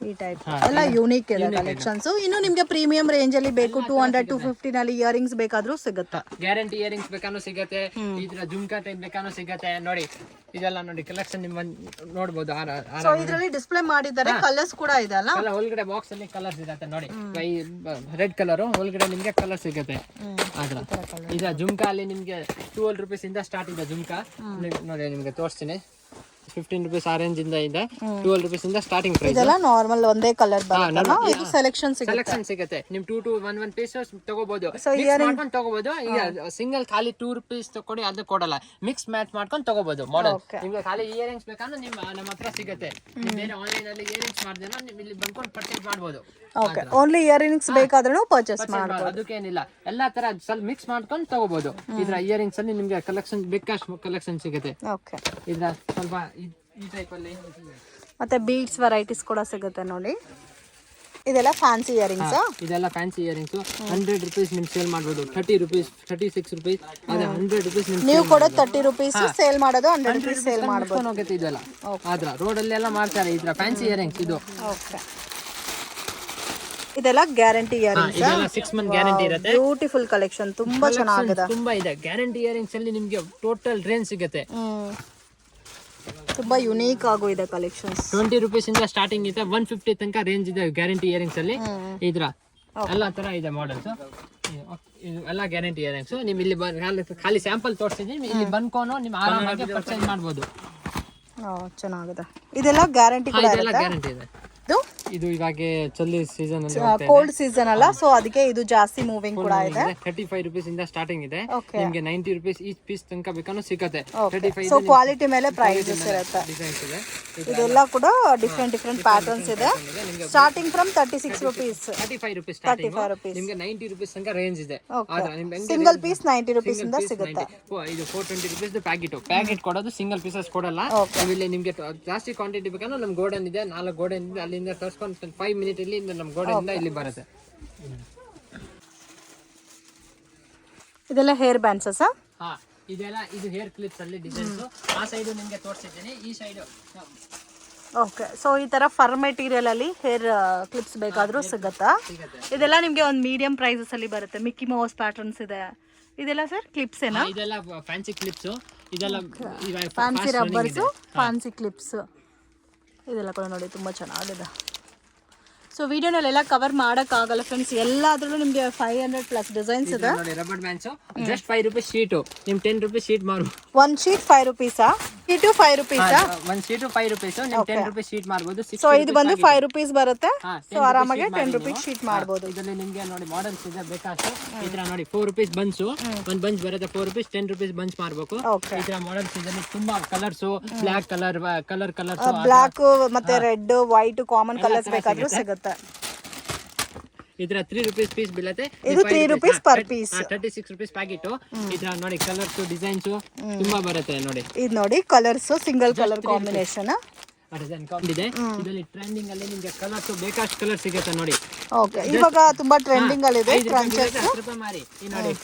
ಈ ಟೈಪ್ ಎಲ್ಲ ಯೂನಿಕ್ ಇದೆ ಕಲೆಕ್ಷನ್ಸ್. ಇನ್ನು ನಿಮ್ಗೆ ಪ್ರೀಮಿಯಂ ರೇಂಜ್ ಅಲ್ಲಿ ಬೇಕು 200-250 ನಲ್ಲಿ ಇಯರಿಂಗ್ಸ್ ಬೇಕಾದ್ರೂ ಸಿಗುತ್ತೆ. ಗ್ಯಾರಂಟಿ ಇಯರಿಂಗ್ಸ್ ಬೇಕಾನು ಸಿಗುತ್ತೆ. ಇದ್ರ ಜುಮ್ಕಾ ಟೈಪ್ ಬೇಕಾನು ಸಿಗುತ್ತೆ ನೋಡಿ. ಇದೆಲ್ಲ ನೋಡಿ ಕಲೆಕ್ಷನ್ ನಿಮ್ ನೋಡಬಹುದು. ಸೊ ಇದರಲ್ಲಿ ಡಿಸ್ಪ್ಲೇ ಮಾಡಿದ್ದಾರೆ, ಕಲರ್ಸ್ ಕೂಡ ಇದೆ ಅಲ್ಲ. ಒಳಗಡೆ ಬಾಕ್ಸ್ ಅಲ್ಲಿ ಕಲರ್ಸ್ ಇರುತ್ತೆ ನೋಡಿ. ರೆಡ್ ಕಲರ್ ಒಳಗಡೆ ನಿಮ್ಗೆ ಕಲರ್ ಸಿಗುತ್ತೆ. ಆದ್ರ ಇದ ಜುಮ್ಕಾ ಅಲ್ಲಿ ನಿಮ್ಗೆ 12 rupees ಇಂದ ಸ್ಟಾರ್ಟ್ ಇದೆ ಜುಮ್ಕಾ ನೋಡಿ. ನಿಮ್ಗೆ ತೋರಿಸ್ತೀನಿ. 15 rupees ಆರೆಂಜ್ ಇಂದ ಇದೆ. 12 rupees ಇಂದ ಸ್ಟಾರ್ಟಿಂಗ್ ಪ್ರೈಸ್. ಇದೆಲ್ಲ ನಾರ್ಮಲ್ ಒಂದೇ ಕಲರ್ ಬರುತ್ತೆ. ಇದು ಸೆಲೆಕ್ಷನ್ ಸಿಗುತ್ತೆ. ನಿಮ್ 2 to 1 ಪೀಸಸ್ ತಗೋಬಹುದು. ಮಿಕ್ಸ್ ಮಾಡ್ಕೊಂಡು ತಗೋಬಹುದು. ಈಗ ಸಿಂಗಲ್ ಖಾಲಿ 2 rupees ತಗೊಳ್ಳಿ ಅದು ಕೊಡಲ್ಲ. ಮಿಕ್ಸ್ ಮ್ಯಾಚ್ ಮಾಡ್ಕೊಂಡು ತಗೋಬಹುದು ಮಾಡೆಲ್. ನಿಮ್ಗೆ ಖಾಲಿ ಇಯರಿಂಗ್ಸ್ ಬೇಕಂದ್ರೆ ನಮ್ಮ ಹತ್ರ ಸಿಗುತ್ತೆ. ಬೇರೆ ಆನ್ಲೈನ್ ಅಲ್ಲಿ ಇಯರಿಂಗ್ಸ್ ಮಾಡ್ದೇನೋ ನೀವು ಇಲ್ಲಿ ಬಂದ್ಕೊಂಡು ಪರ್ಚೇಸ್ ಮಾಡಬಹುದು. ಓಕೆ, ಓನ್ಲಿ ಇಯರಿಂಗ್ಸ್ ಬೇಕಾದ್ರೂ ಪರ್ಚೇಸ್ ಮಾಡಬಹುದು. ಅದಕ್ಕೇನಿಲ್ಲ, ಎಲ್ಲಾ ತರ ಸ್ವಲ್ಪ ಮಿಕ್ಸ್ ಮಾಡ್ಕೊಂಡು ತಗೋಬಹುದು. ಇದ್ರ ಇಯರಿಂಗ್ಸ್ ಅಲ್ಲಿ ನಿಮ್ಗೆ ಕಲೆಕ್ಷನ್ ಬೇಕಾಷ್ಟು ಕಲೆಕ್ಷನ್ ಸಿಗುತ್ತೆ. ಓಕೆ, ಇದ್ರ ಸ್ವಲ್ಪ ಈ ಟೈಪ್ ಅಲ್ಲಿ ಮತ್ತೆ ಬೀಡ್ಸ್ ವೆರೈಟೀಸ್ ಕೂಡ ಸಿಗುತ್ತೆ ನೋಡಿ. ಇದೆಲ್ಲ ಫ್ಯಾನ್ಸಿ ಇಯರಿಂಗ್ಸ್. ಇದೆಲ್ಲ ಫ್ಯಾನ್ಸಿ ಇಯರಿಂಗ್ಸ್ 100 rupees ನಿಮ್ ಸೇಲ್ ಮಾಡಬಹುದು. 30 rupees 36 rupees ಅದೇ 100 rupees ನೀವು ಕೊಡೋ 30 rupees ಸೇಲ್ ಮಾಡೋದು 100 rupees ಸೇಲ್ ಮಾಡಬಹುದು. ಹೋಗುತ್ತೆ ಇದೆಲ್ಲ. ಆದ್ರ ರೋಡ್ ಅಲ್ಲಿ ಎಲ್ಲ ಮಾಡ್ತಾರೆ ಇದ್ರ ಫ್ಯಾನ್ಸಿ ಇಯರಿಂಗ್ಸ್ ಇದು. ಓಕೆ, ಇದೆಲ್ಲ ಗ್ಯಾರಂಟಿ ಇಯರಿಂಗ್ಸ್. ಇದೆಲ್ಲ 6 month ಗ್ಯಾರಂಟಿ ಇರುತ್ತೆ. ಬ್ಯೂಟಿಫುಲ್ ಕಲೆಕ್ಷನ್, ತುಂಬಾ ಚೆನ್ನಾಗಿದೆ. ತುಂಬಾ ಇದೆ. ಗ್ಯಾರಂಟಿ ಇಯರಿಂಗ್ಸ್ ಅಲ್ಲಿ ನಿಮ್ಗೆ ಟೋಟಲ್ ರೇಂಜ್ ಸಿಗುತ್ತೆ. ತುಂಬಾ ಯುನೀಕ್ ಆಗು ಇದೆ ಕಲೆಕ್ಷನ್ಸ್. 20 rupees ಇಂದ ಸ್ಟಾರ್ಟಿಂಗ್ ಇದೆ. 150 ತನಕ ರೇಂಜ್ ಇದೆ ಗ್ಯಾರಂಟಿ ಇಯರಿಂಗ್ಸ್ ಅಲ್ಲಿ. ಇದ್ರ ಎಲ್ಲಾ ತರ ಇದೆ ಮಾಡೆಲ್ಸ್. ಇದು ಎಲ್ಲ ಗ್ಯಾರಂಟಿ ಇಯರಿಂಗ್ಸ್. ನಿಮ್ ಇಲ್ಲಿ ಖಾಲಿ ಸ್ಯಾಂಪಲ್ ತೋರಿಸಿದೀನಿ. ಇಲ್ಲಿ ಬಂದ್ಕೊಂಡು ನಿಮ್ ಆರಾಮಾಗಿ ಪರ್ಚೇಸ್ ಮಾಡಬಹುದು. ಚೆನ್ನಾಗಿದೆ. ಇದೆಲ್ಲ ಗ್ಯಾರಂಟಿ ಕೂಡ ಇರುತ್ತೆ. ಗ್ಯಾರಂಟಿ ಇದೆ. ಇದು ಇವಾಗ ಚಳಿ ಸೀಸನ್ ಅಲ್ಲಿ ಕೋಲ್ಡ್ ಸೀಸನ್ ಅಲ್ಲ, ಸೊ ಅದಕ್ಕೆ ಇದು ಜಾಸ್ತಿ ಮೂವಿಂಗ್ ಕೂಡ ಇದೆ. 35 rupees ಇಂದ ಸ್ಟಾರ್ಟಿಂಗ್ ಇದೆ. ನಿಮ್ಗೆ 90 rupees ಈಚ್ ಪೀಸ್ ತನಕ ಬೇಕಾನು ಸಿಗುತ್ತೆ. 35 ಸೊ ಕ್ವಾಲಿಟಿ ಮೇಲೆ ಪ್ರೈಸಸ್ ಇರುತ್ತೆ. ಇದೆಲ್ಲ ಕೂಡ ಡಿಫರೆಂಟ್ ಪ್ಯಾಟರ್ನ್ಸ್ ಇದೆ. Starting from 36 rupees 35 rupees 35 rupees ನಿಮ್ಗೆ 90 rupees ತನಕ ರೇಂಜ್ ಇದೆ. ಸಿಂಗಲ್ ಪೀಸ್ 90 rupees ಇಂದ ಸಿಗುತ್ತೆ. ಇದು 420 rupees ಪ್ಯಾಕೆಟ್ ಕೊಡೋದು. ಸಿಂಗಲ್ ಪೀಸಸ್ ಕೊಡಲ್ಲ. ಇಲ್ಲಿ ನಿಮ್ಗೆ ಜಾಸ್ತಿ ಕ್ವಾಂಟಿಟಿ ಬೇಕಂದ್ರೆ ನಮ್ ಗೋಡನ್ ಇದೆ. 4 ಗೋಡನ್ ಇದೆ. ಅಲ್ಲಿಂದ ತರ್ಸ್ಕೊಂಡು 5 minutes ಅಲ್ಲಿ ನಮ್ ಗೋಡನ್ ಇಂದ ಇಲ್ಲಿ ಬರುತ್ತೆ. ಇದೆಲ್ಲ ಹೇರ್ ಬ್ಯಾಂಡ್ಸ್. ಇದೆಲ್ಲ ಇದು ಹೇರ್ ಕ್ಲಿಪ್ಸ್ ಅಲ್ಲಿ ಡಿಸೈನ್ಸ್. ಆ ಸೈಡ್ ನಿಮ್ಗೆ ತೋರಿಸಿದ್ದೀನಿ. ಈ ಸೈಡ್ ಓಕೆ, ಸೊ ಈ ತರ ಫರ್ ಮೆಟೀರಿಯಲ್ ಅಲ್ಲಿ ಹೇರ್ ಕ್ಲಿಪ್ಸ್ ಬೇಕಾದ್ರೂ ಸಿಗುತ್ತಾ? ಇದೆಲ್ಲ ನಿಮ್ಗೆ ಒಂದು ಮೀಡಿಯಂ ಪ್ರೈಸಸ್ ಅಲ್ಲಿ ಬರುತ್ತೆ. ಮಿಕ್ಕಿ ಮೌಸ್ ಪ್ಯಾಟರ್ನ್ಸ್ ಇದೆ. ಇದೆಲ್ಲ ಸರ್ ಕ್ಲಿಪ್ಸ್ ಏನಾ? ಇದೆಲ್ಲ ಫ್ಯಾನ್ಸಿ ಕ್ಲಿಪ್ಸ್. ಇದೆಲ್ಲ ಫ್ಯಾನ್ಸಿ ರಬ್ಬರ್ಸ್, ಫ್ಯಾನ್ಸಿ ಕ್ಲಿಪ್ಸ್. ಇದೆಲ್ಲ ಕೂಡ ನೋಡಿ ತುಂಬಾ ಚೆನ್ನಾಗಿದೆ. ಸೊ ವಿಡಿಯೋನಲ್ಲೆಲ್ಲ ಕವರ್ ಮಾಡೋಕ್ಕಾಗಲ್ಲ ಫ್ರೆಂಡ್ಸ್. ಎಲ್ಲಾದ್ರಲ್ಲೂ ನಿಮಗೆ 500+ ಡಿಸೈನ್ಸ್ ಇದೆ. ನೋಡಿ rubber bands just 5 rupees sheet. ನಿಮ್ 10 rupees ಶೀಟ್ ಮಾರು. ಒಂದು ಶೀಟ್ 5 rupees. ಇದು 5 rupees. ಒಂದ್ ಸೀಟು 5 rupees, ನೀವು 10 rupees ಶೀಟ್ ಮಾಡ್ಬೋದು. ಸೊ ಇದು ಬಂದು 5 rupees ಬರುತ್ತೆ. ಹಾ, ಸೊ ಆರಾಮಾಗಿ 10 rupees ಶೀಟ್ ಮಾಡ್ಬೋದು. ಇದರಲ್ಲಿ ನಿಮ್ಗೆ ನೋಡಿ ಮಾಡೆಲ್ಸ್ ಇದೆ ಬೇಕಾಷ್ಟು. ಈ ತರ ನೋಡಿ 4 rupees ಬನ್ಸು, ಒಂದ್ ಬಂಚ್ ಬರುತ್ತೆ 4 rupees, 10 rupees ಬಂಚ್ ಮಾಡ್ಬೇಕು. ಈ ತರ ಮಾಡೆಲ್ಸ್ ಇದೆ, ತುಂಬಾ ಕಲರ್ಸ್, ಬ್ಲಾಕ್ ಕಲರ್ಸ್ ಬ್ಲಾಕ್ ಮತ್ತೆ ರೆಡ್ ವೈಟ್ ಕಾಮನ್ ಕಲರ್ಸ್ ಬೇಕಾದ್ರೂ ಸಿಗುತ್ತೆ. ಇದರ 3 rupees ಪೀಸ್ ಬೀಳುತ್ತೆ. ಇದು 3 rupees per piece. 36 rupees packet. ಇದರ ನೋಡಿ ಕಲರ್ಸ್ ಡಿಸೈನ್ಸ್ ತುಂಬಾ ಬರುತ್ತೆ ನೋಡಿ. ಇದು ನೋಡಿ colours single colour combination design ಇದೆ. ಇದರಲ್ಲಿ ಟ್ರೆಂಡಿಂಗ್ ಅಲ್ಲಿ ನಿಮಗೆ ಕಲರ್ಸ್ ಬೇಕಾಷ್ಟು ಕಲರ್ ಸಿಗುತ್ತೆ ನೋಡಿ. ಓಕೆ, ಇವಾಗ ತುಂಬಾ ಟ್ರೆಂಡಿಂಗ್ ಅಲ್ಲಿ ಇದೆ ಕ್ರಂಚಸ್. 10 ರೂಪಾಯಿ ಮಾರಿ ಈ ನೋಡಿ.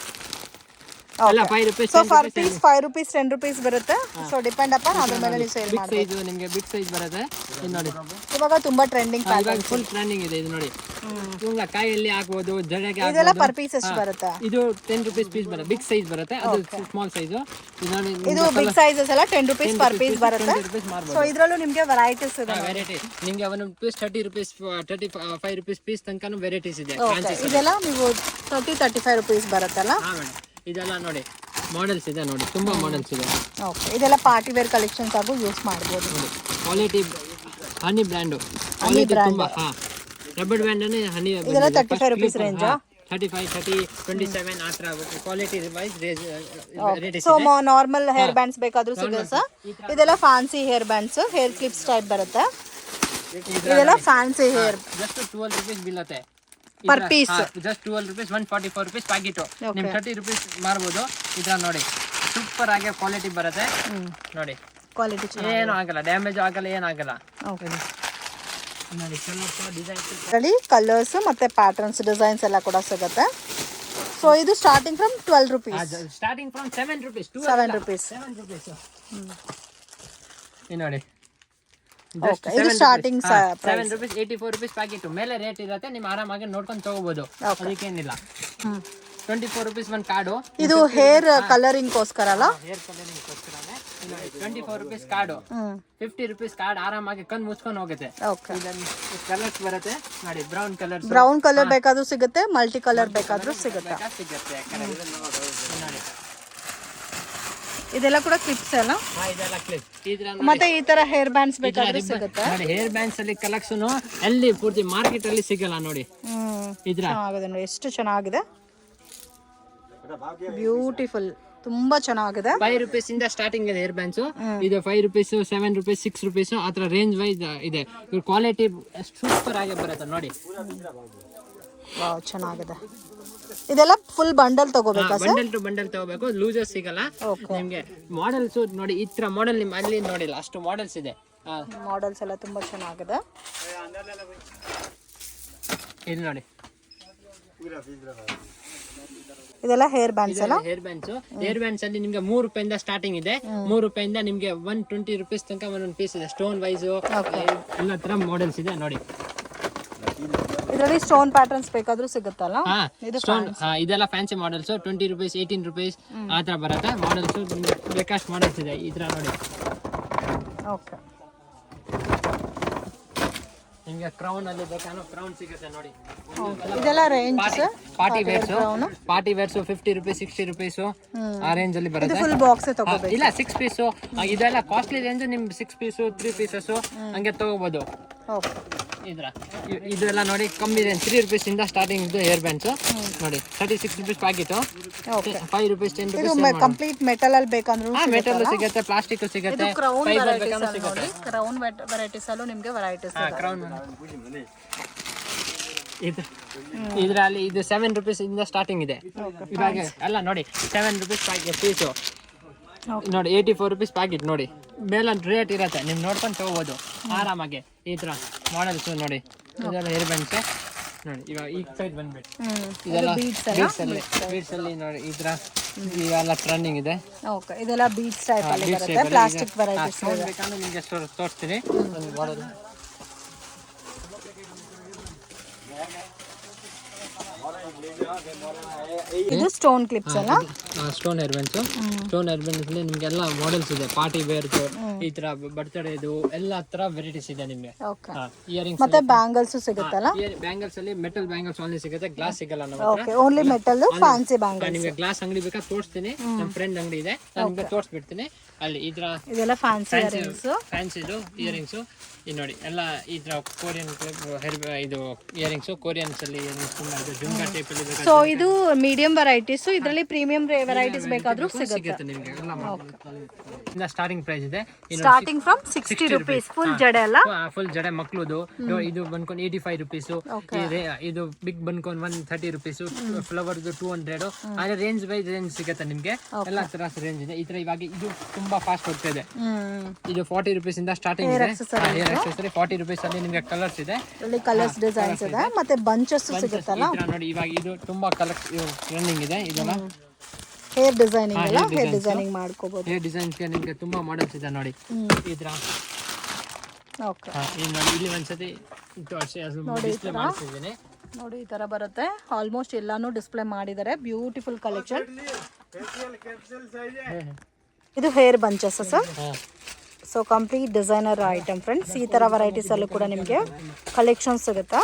ಅಲ್ಲ 5 rupees. So per piece 5 rupees 10 rupees ಬರುತ್ತೆ. ಸೊ ಡಿಪೆಂಡ್ ಅಪಾನ್ ಅದ್ರ ಮೇಲೆ ನೀವು ಸೇಲ್ ಬಿಗ್ ಮಾಡ್ಬೋದು. ಸೈಜ್ ನಿಮಗೆ ಬಿಗ್ ಸೈಜ್ ಬರುತ್ತೆ. ಇದು ನೋಡಿ ಇವಾಗ ತುಂಬಾ ಟ್ರೆಂಡಿಂಗ್ ಪ್ಯಾಟರ್ನ್, ಫುಲ್ ಟ್ರೆಂಡಿಂಗ್ ಇದೆ. ಇದು ನೋಡಿ ಇವಾಗ ಕಾಯಲ್ಲಿ ಹಾಕಬಹುದು, ಜಡೆಗೆ ಇದೆಲ್ಲ ಹಾಕಬಹುದು. ಪರ್ ಪೀಸ್ ಎಷ್ಟು ಬರುತ್ತೆ? ಇದು 10 rupees ಪೀಸ್ ಬರುತ್ತೆ, ಬಿಗ್ ಸೈಜ್ ಬರುತ್ತೆ. ಅದು ಸ್ಮಾಲ್ ಸೈಜ್. ಇದು ಬಿಗ್ ಸೈಜಸ್ ಎಲ್ಲ 10 rupees ಪರ್ ಪೀಸ್ ಬರುತ್ತೆ. 20 rupees ಮಾರ್ಬೋದು. ಸೊ ಇದರಲ್ಲೂ ನಿಮಗೆ ವೆರೈಟೀಸ್ ಇದೆ. ವೆರೈಟಿ ನಿಮಗೆ ಒಂದು ಪೀಸ್ 30 rupees 35 rupees ಪೀಸ್ ತನಕನೂ ವೆರೈಟೀಸ್ ಇದೆ. ಇದೆಲ್ಲ ನೀವು 30-35 rupees ಬರುತ್ತಲ್ಲ. ಹಾ ಮೇಡಮ್, ಇದೆಲ್ಲ ನೋಡಿ ಮಾಡೆಲ್ಸ್ ಇದೆ ನೋಡಿ, ತುಂಬಾ ಮಾಡೆಲ್ಸ್ ಇದೆ. ಓಕೆ, ಇದೆಲ್ಲ ಪಾರ್ಟಿ ವೇರ್ ಕಲೆಕ್ಷನ್ಸ್ ಆಗು ಯೂಸ್ ಮಾಡ್ಬೋದು. ಕ್ವಾಲಿಟಿ ಹನಿ ಬ್ರ್ಯಾಂಡ್, ಕ್ವಾಲಿಟಿ ತುಂಬಾ. ಹಾ, ರಬ್ಬರ್ ಬ್ಯಾಂಡ್ ಅನ್ನು ಹನಿ. ಇದೆಲ್ಲ 35 rupees ರೇಂಜ್. 35, 30, 27 ಆ ತರ quality wise rate. So normal hair bands ಬೇಕಾದ್ರೂ ಸಿಗುತ್ತೆ ಸರ್. ಇದೆಲ್ಲ fancy hair bands, hair clips type ಬರುತ್ತೆ. ಇದೆಲ್ಲ ಫ್ಯಾನ್ಸಿ ಹೇರ್. ಜಸ್ಟ್ 12 rupees ಬೀಳುತ್ತೆ per piece. Just 12 rupees, 144 rupees packet. ನಿಮ್ 30 rupees ಮಾರ್ಬೋದು. ಇದ್ರ ನೋಡಿ ಸೂಪರ್ ಆಗಿ ಕ್ವಾಲಿಟಿ ಬರುತ್ತೆ ನೋಡಿ. ಕ್ವಾಲಿಟಿ ಏನು ಆಗಲ್ಲ, ಡ್ಯಾಮೇಜ್ ಆಗಲ್ಲ, ಏನಾಗಲ್ಲ. ಓಕೆ, ನೋಡಿ ಕಲರ್ಸ್ ಡಿಸೈನ್ಸ್ ಇದರಲ್ಲಿ ಕಲರ್ಸ್ ಮತ್ತೆ ಪ್ಯಾಟರ್ನ್ಸ್ ಡಿಸೈನ್ಸ್ ಎಲ್ಲ ಕೂಡ ಸಿಗುತ್ತೆ. ಸೊ ಇದು starting from 12 rupees. Starting from 7 rupees. 7 rupees. 7 rupees. ಈ ನೋಡಿ ಓಕೆ, ಇದು ಸ್ಟಾರ್ಟಿಂಗ್ 7 rupees, 84 rupees ಪ್ಯಾಕೆಟ್. ಮೇಲೆ ರೇಟ್ ಇರುತ್ತೆ, ನೀವು ಆರಾಮಾಗಿ ನೋಡ್ಕೊಂಡು ತಗೋಬಹುದು, ಅದಕ್ಕೇನಿಲ್ಲ. 24 rupees ಒಂದು ಕಾರ್ಡು. ಇದು ಹೇರ್ ಕಲರಿಂಗ್ ಗೋಸ್ಕರ ಅಲ್ಲ? ಹೇರ್ ಕಲರಿಂಗ್ ಗೋಸ್ಕರ 24 rupees ಕಾರ್ಡು. 50 rupees ಕಾರ್ಡ್ ಆರಾಮಾಗಿ ಕಣ್ಣು ಮುಚ್ಕೊಂಡು ಹೋಗುತ್ತೆ. ಓಕೆ, ಕಲರ್ಸ್ ಬರುತ್ತೆ ನೋಡಿ, ಬ್ರೌನ್ ಕಲರ್, ಬ್ರೌನ್ ಕಲರ್ ಬೇಕಾದ್ರೂ ಸಿಗುತ್ತೆ, ಮಲ್ಟಿ ಕಲರ್ ಬೇಕಾದ್ರೂ ಸಿಗುತ್ತೆ. ನೋಡಿ ಇದೆಲ್ಲ ಕೂಡ ಕ್ಲಿಪ್ಸ್ ಅಲ್ಲ? ಇದೆಲ್ಲ ಕ್ಲಿಪ್. ಮತ್ತೆ ಈ ತರ ಹೇರ್ ಬ್ಯಾಂಡ್ಸ್ ಬೇಕಾದ್ರೂ ಸಿಗುತ್ತೆ ನೋಡಿ. ಹೇರ್ ಬ್ಯಾಂಡ್ಸ್ ಅಲ್ಲಿ ಕಲೆಕ್ಷನ್ ಎಲ್ಲಿ ಪೂರ್ತಿ ಮಾರ್ಕೆಟ್ ಅಲ್ಲಿ ಸಿಗಲ್ಲ ನೋಡಿ. ಇದ್ರ ಚೆನ್ನಾಗಿದೆ ನೋಡಿ, ಎಷ್ಟು ಚೆನ್ನಾಗಿದೆ, ಬ್ಯೂಟಿಫುಲ್, ತುಂಬಾ ಚೆನ್ನಾಗಿದೆ. 5 rupees ಇಂದ ಸ್ಟಾರ್ಟಿಂಗ್ ಇದೆ ಹೇರ್ ಬ್ಯಾಂಡ್ಸ್. ಇದು 5 rupees, 7 rupees, 6 rupees ಆ ತರ ರೇಂಜ್ ವೈಸ್ ಇದೆ. ಇದ್ರ ಕ್ವಾಲಿಟಿ ಸೂಪರ್ ಆಗಿ ಬರುತ್ತೆ ನೋಡಿ. ವಾವ್, ಚೆನ್ನಾಗಿದೆ. ಇದೆಲ್ಲ ಫುಲ್ ಬಂಡಲ್ ತಗೋಬೇಕಾ ಸರ್? ಬಂಡಲ್ ಟು ಬಂಡಲ್ ತಗೋಬೇಕು, ಲೂಸಸ್ ಸಿಗಲ್ಲ ನಿಮ್ಗೆ. ಮಾಡೆಲ್ಸ್ ನೋಡಿ, ಈ ತರ ಮಾಡೆಲ್ ನಿಮ್ ಅಲ್ಲಿ ನೋಡಿಲ್ಲ, ಅಷ್ಟು ಮಾಡೆಲ್ಸ್ ಇದೆ. ಮಾಡೆಲ್ಸ್ ಎಲ್ಲ ತುಂಬಾ ಚೆನ್ನಾಗಿದೆ. ಇದು ನೋಡಿ, ಇದೆಲ್ಲ ಹೇರ್ ಬ್ಯಾಂಡ್ಸ್ ಅಲ್ಲ? Hair bands. ಹೇರ್ ಬ್ಯಾಂಡ್ಸ್ ಅಲ್ಲಿ ನಿಮ್ಗೆ 3 ರೂಪಾಯಿಂದ ಸ್ಟಾರ್ಟಿಂಗ್ ಇದೆ. 3 ರೂಪಾಯಿಂದ ನಿಮ್ಗೆ 120 rupees ತನಕ ಒಂದೊಂದು ಪೀಸ್ ಇದೆ. ಸ್ಟೋನ್ ವೈಸ್ ಎಲ್ಲ ತರ ಮಾಡೆಲ್ಸ್ ಇದೆ ನೋಡಿ. ಇದರಲ್ಲಿ ಸ್ಟೋನ್ ಪ್ಯಾಟರ್ನ್ಸ್ ಬೇಕಾದ್ರೂ ಸಿಗುತ್ತಲ್ಲ? ಸ್ಟೋನ್ ಇದೆಲ್ಲ ಫ್ಯಾನ್ಸಿ ಮಾಡೆಲ್ಸ್. 20 rupees, 18 rupees ಆ ತರ ಬರುತ್ತೆ ಮಾಡೆಲ್ಸ್. ಬೇಕಾಷ್ಟು ಮಾಡೆಲ್ಸ್ ಇದೆ ಇದ್ರ ನೋಡಿ. ಓಕೆ, ನಿಮ್ಗೆ ಕ್ರೌನ್ ಅಲ್ಲಿ ಬೇಕಾನೋ ಕ್ರೌನ್ ಸಿಗುತ್ತೆ ನೋಡಿ. ಇದೆಲ್ಲ range party wares, party wares 50 rupees, 60 rupees ಆ ರೇಂಜ್ ಅಲ್ಲಿ ಬರುತ್ತೆ. ಫುಲ್ ಬಾಕ್ಸ್ ತಗೋಬೇಕು. ಇಲ್ಲ 6 ಪೀಸ್ ಇದೆಲ್ಲ ಕಾಸ್ಟ್ಲಿ ರೇಂಜ್. ನಿಮ್ಗೆ 6 ಪೀಸ್, 3 pieces ಹಂಗೆ ತಗೋಬಹುದು. ಓಕೆ, ಇದೆಲ್ಲ ನೋಡಿ ಕಮ್ಮಿ ರೇಂಜ್. 3 rupees ಇಂದ ಸ್ಟಾರ್ಟಿಂಗ್ ಇದೆ ಹೇರ್ ಬ್ಯಾಂಡ್ಸ್ ನೋಡಿ. 36 rupees ಪ್ಯಾಕೆಟ್. 5 rupees, 10 rupees. ಇದು ಕಂಪ್ಲೀಟ್ ಮೆಟಲ್ ಅಲ್ಲಿ ಬೇಕಂದ್ರೂ ಮೆಟಲ್ ಸಿಗುತ್ತೆ, ಪ್ಲಾಸ್ಟಿಕ್ ಸಿಗುತ್ತೆ, ಫೈಬರ್ ಬೇಕಾದ್ರೂ ಸಿಗುತ್ತೆ. ಕ್ರೌನ್ ವೆರೈಟೀಸ್ ಅಲ್ಲೂ ನಿಮಗೆ ವೆರೈಟೀಸ್ ಇದೆ. ಕ್ರೌನ್ ಇದರಲ್ಲಿ ಇದು 7 rupees ಇಂದ ಸ್ಟಾರ್ಟಿಂಗ್ ಇದೆ. ಇವಾಗ ಎಲ್ಲ ನೋಡಿ 7 rupees ಪ್ಯಾಕೆಟ್ ಪೀಸು ನೋಡಿ. 84 rupees ಪ್ಯಾಕೆಟ್ ನೋಡಿ. ಮೇಲೆ ರೇಟ್ ಇರುತ್ತೆ, ನೀವು ನೋಡ್ಕೊಂಡು ತಗೋಬಹುದು ಆರಾಮಾಗಿ. ಈ ತರ ಮಾಡೆಲ್ಸ್ ನೋಡಿ. ಇದೆಲ್ಲ ಹೇರ್ ಬ್ಯಾಂಡ್ಸ್ ನೋಡಿ. ಇವಾಗ ಈ ಸೈಡ್ ಬಂದ್ಬಿಟ್ಟು ಇದೆಲ್ಲ ಬೀಡ್ಸ್ ಅಲ್ಲಿ ನೋಡಿ. ಈ ತರ ಇವೆಲ್ಲ ಟ್ರೆಂಡಿಂಗ್ ಇದೆ. ಓಕೆ, ಇದೆಲ್ಲ ಬೀಡ್ಸ್ ಟೈಪ್ ಅಲ್ಲಿ ಬರುತ್ತೆ, ಪ್ಲಾಸ್ಟಿಕ್ ವೆರೈಟೀಸ್ ಇದೆ. ಬೇಕಂದ್ರೆ ನಿಮಗೆ ತೋರಿಸ್ತೀನಿ ಒಂದು ಮಾಡಲ್. ಇದು ಸ್ಟೋನ್ ಕ್ಲಿಪ್ಸ್ ಅಲ್ಲ? Stone hair bands. Stone hair bands ಅಲ್ಲಿ ನಿಮ್ಗೆ ಎಲ್ಲ ಮಾಡೆಲ್ಸ್ ಇದೆ. ಪಾರ್ಟಿ ವೇರ್ ಈ ತರ ಬರ್ತ್ಡೇದು ಎಲ್ಲ ತರ ವೆರೈಟೀಸ್ ಇದೆ ನಿಮ್ಗೆ. ಓಕೆ. ಇಯರಿಂಗ್ಸ್ ಮತ್ತೆ ಬ್ಯಾಂಗಲ್ಸ್ ಸಿಗುತ್ತಲ್ಲ? ಬ್ಯಾಂಗಲ್ಸ್ ಅಲ್ಲಿ ಮೆಟಲ್ ಬ್ಯಾಂಗಲ್ಸ್ ಓನ್ಲಿ ಸಿಗುತ್ತೆ, ಗ್ಲಾಸ್ ಸಿಗಲ್ಲ ನಮ್ಮ ಹತ್ರ. Okay, only metal fancy bangles. ನಿಮ್ಗೆ ಗ್ಲಾಸ್ ಅಂಗಡಿ ಬೇಕಾ ತೋರಿಸ್ತೀನಿ, ನಮ್ಮ ಫ್ರೆಂಡ್ ಅಂಗಡಿ ಇದೆ, ನಾನು ನಿಮ್ಗೆ ತೋರಿಸ್ಬಿಡ್ತೀನಿ. ಅಲ್ಲಿ ಈ ತರ ಇದೆಲ್ಲ ಫ್ಯಾನ್ಸಿ ಇಯರಿಂಗ್ಸ್. ಫ್ಯಾನ್ಸಿದು ಇಯರಿಂಗ್ಸ್ ಇದು ನೋಡಿ, ಎಲ್ಲ ಈ ತರ ಕೊರಿಯನ್ ಹೇರ್ ಇದು ಇಯರಿಂಗ್ಸ್, ಕೊರಿಯನ್ಸ್ ಅಲ್ಲಿ ಇಯರಿಂಗ್ಸ್ ತುಂಬಾ ಇದೆ. ಜುಮ್ಕಾ ಟೈಪ್ ಅಲ್ಲಿ ಬೇಕಾದ್ರೆ ಸೊ ಇದು ಮೀಡಿಯಂ ವೆರೈಟೀಸ್, ಇದರಲ್ಲಿ ಪ್ರೀಮಿಯಂ ವೆರೈಟೀಸ್ ಬೇಕಾದ್ರೂ ಸಿಗುತ್ತೆ ನಿಮ್ಗೆ. ಎಲ್ಲ ಸ್ಟಾರ್ಟಿಂಗ್ ಪ್ರೈಸ್ ಇದೆ. ಸ್ಟಾರ್ಟಿಂಗ್ ಫ್ರಮ್ 60 rupees ಫುಲ್ ಜಡೆ ಅಲ್ಲ? ಫುಲ್ ಜಡೆ ಮಕ್ಳುದು ಇದು ಬಂದ್ಕೊಂಡು 85 rupees. ಇದು ಬಿಗ್ ಬಂದ್ಕೊಂಡು 130 rupees. ಫ್ಲವರ್ 200. ಆದ್ರೆ ರೇಂಜ್ ವೈಸ್ ರೇಂಜ್ ಸಿಗುತ್ತೆ ನಿಮ್ಗೆ. ಎಲ್ಲ ತರ ರೇಂಜ್ ಇದೆ. ಈ ತರ ಇವಾಗ ಇದು ತುಂಬಾ ಫಾಸ್ಟ್ ಹೋಗ್ತಾ ಇದೆ. ಇದು 40 rupees ಇಂದ ಸ್ಟಾರ್ಟಿಂಗ್ ಇದೆ. ಹೇರ್ ಆಕ್ಸೆಸರಿ 40 rupees ಅಲ್ಲಿ ನಿಮ್ಗೆ ಕಲರ್ಸ್ ಇದೆ. ಅಲ್ಲಿ ಕಲರ್ಸ್ ಡಿಸೈನ್ಸ್ ಇದೆ, ಮತ್ತೆ ಬಂಚಸ್ ಸಿಗುತ್ತಲ್ಲ? ಈ ತರ ನೋಡಿ, ಇವಾಗ ಇದು ತುಂಬಾ ಕಲರ್ ಟ್ರೆಂಡಿಂಗ್ ಇದೆ. ಇದೆಲ್ಲ ಹೇರ್ ಡಿಸೈನಿಂಗ್ ಎಲ್ಲ, ಹೇರ್ ಡಿಸೈನಿಂಗ್ ಮಾಡ್ಕೋಬಹುದು. ಹೇರ್ ಡಿಸೈನ್ಸ್ ಗೆ ನಿಮ್ಗೆ ತುಂಬಾ ಮಾಡೆಲ್ಸ್ ಇದೆ ನೋಡಿ. ಈ ತರ ಓಕೆ, ಇಲ್ಲಿ ಒಂದ್ಸತಿ ಡಿಸ್ಪ್ಲೇ ಮಾಡ್ತಿದ್ದೀನಿ ನೋಡಿ. ಈ ತರ ಬರುತ್ತೆ. ಆಲ್ಮೋಸ್ಟ್ ಎಲ್ಲಾನು ಡಿಸ್ಪ್ಲೇ ಮಾಡಿದ್ದಾರೆ. Beautiful collection. ಇದು hair bunches sir. So complete designer item friends. ಈ ತರ ವೆರೈಟೀಸ್ ಅಲ್ಲೂ ಕೂಡ ನಿಮಗೆ ಕಲೆಕ್ಷನ್ ಸಿಗುತ್ತಾ?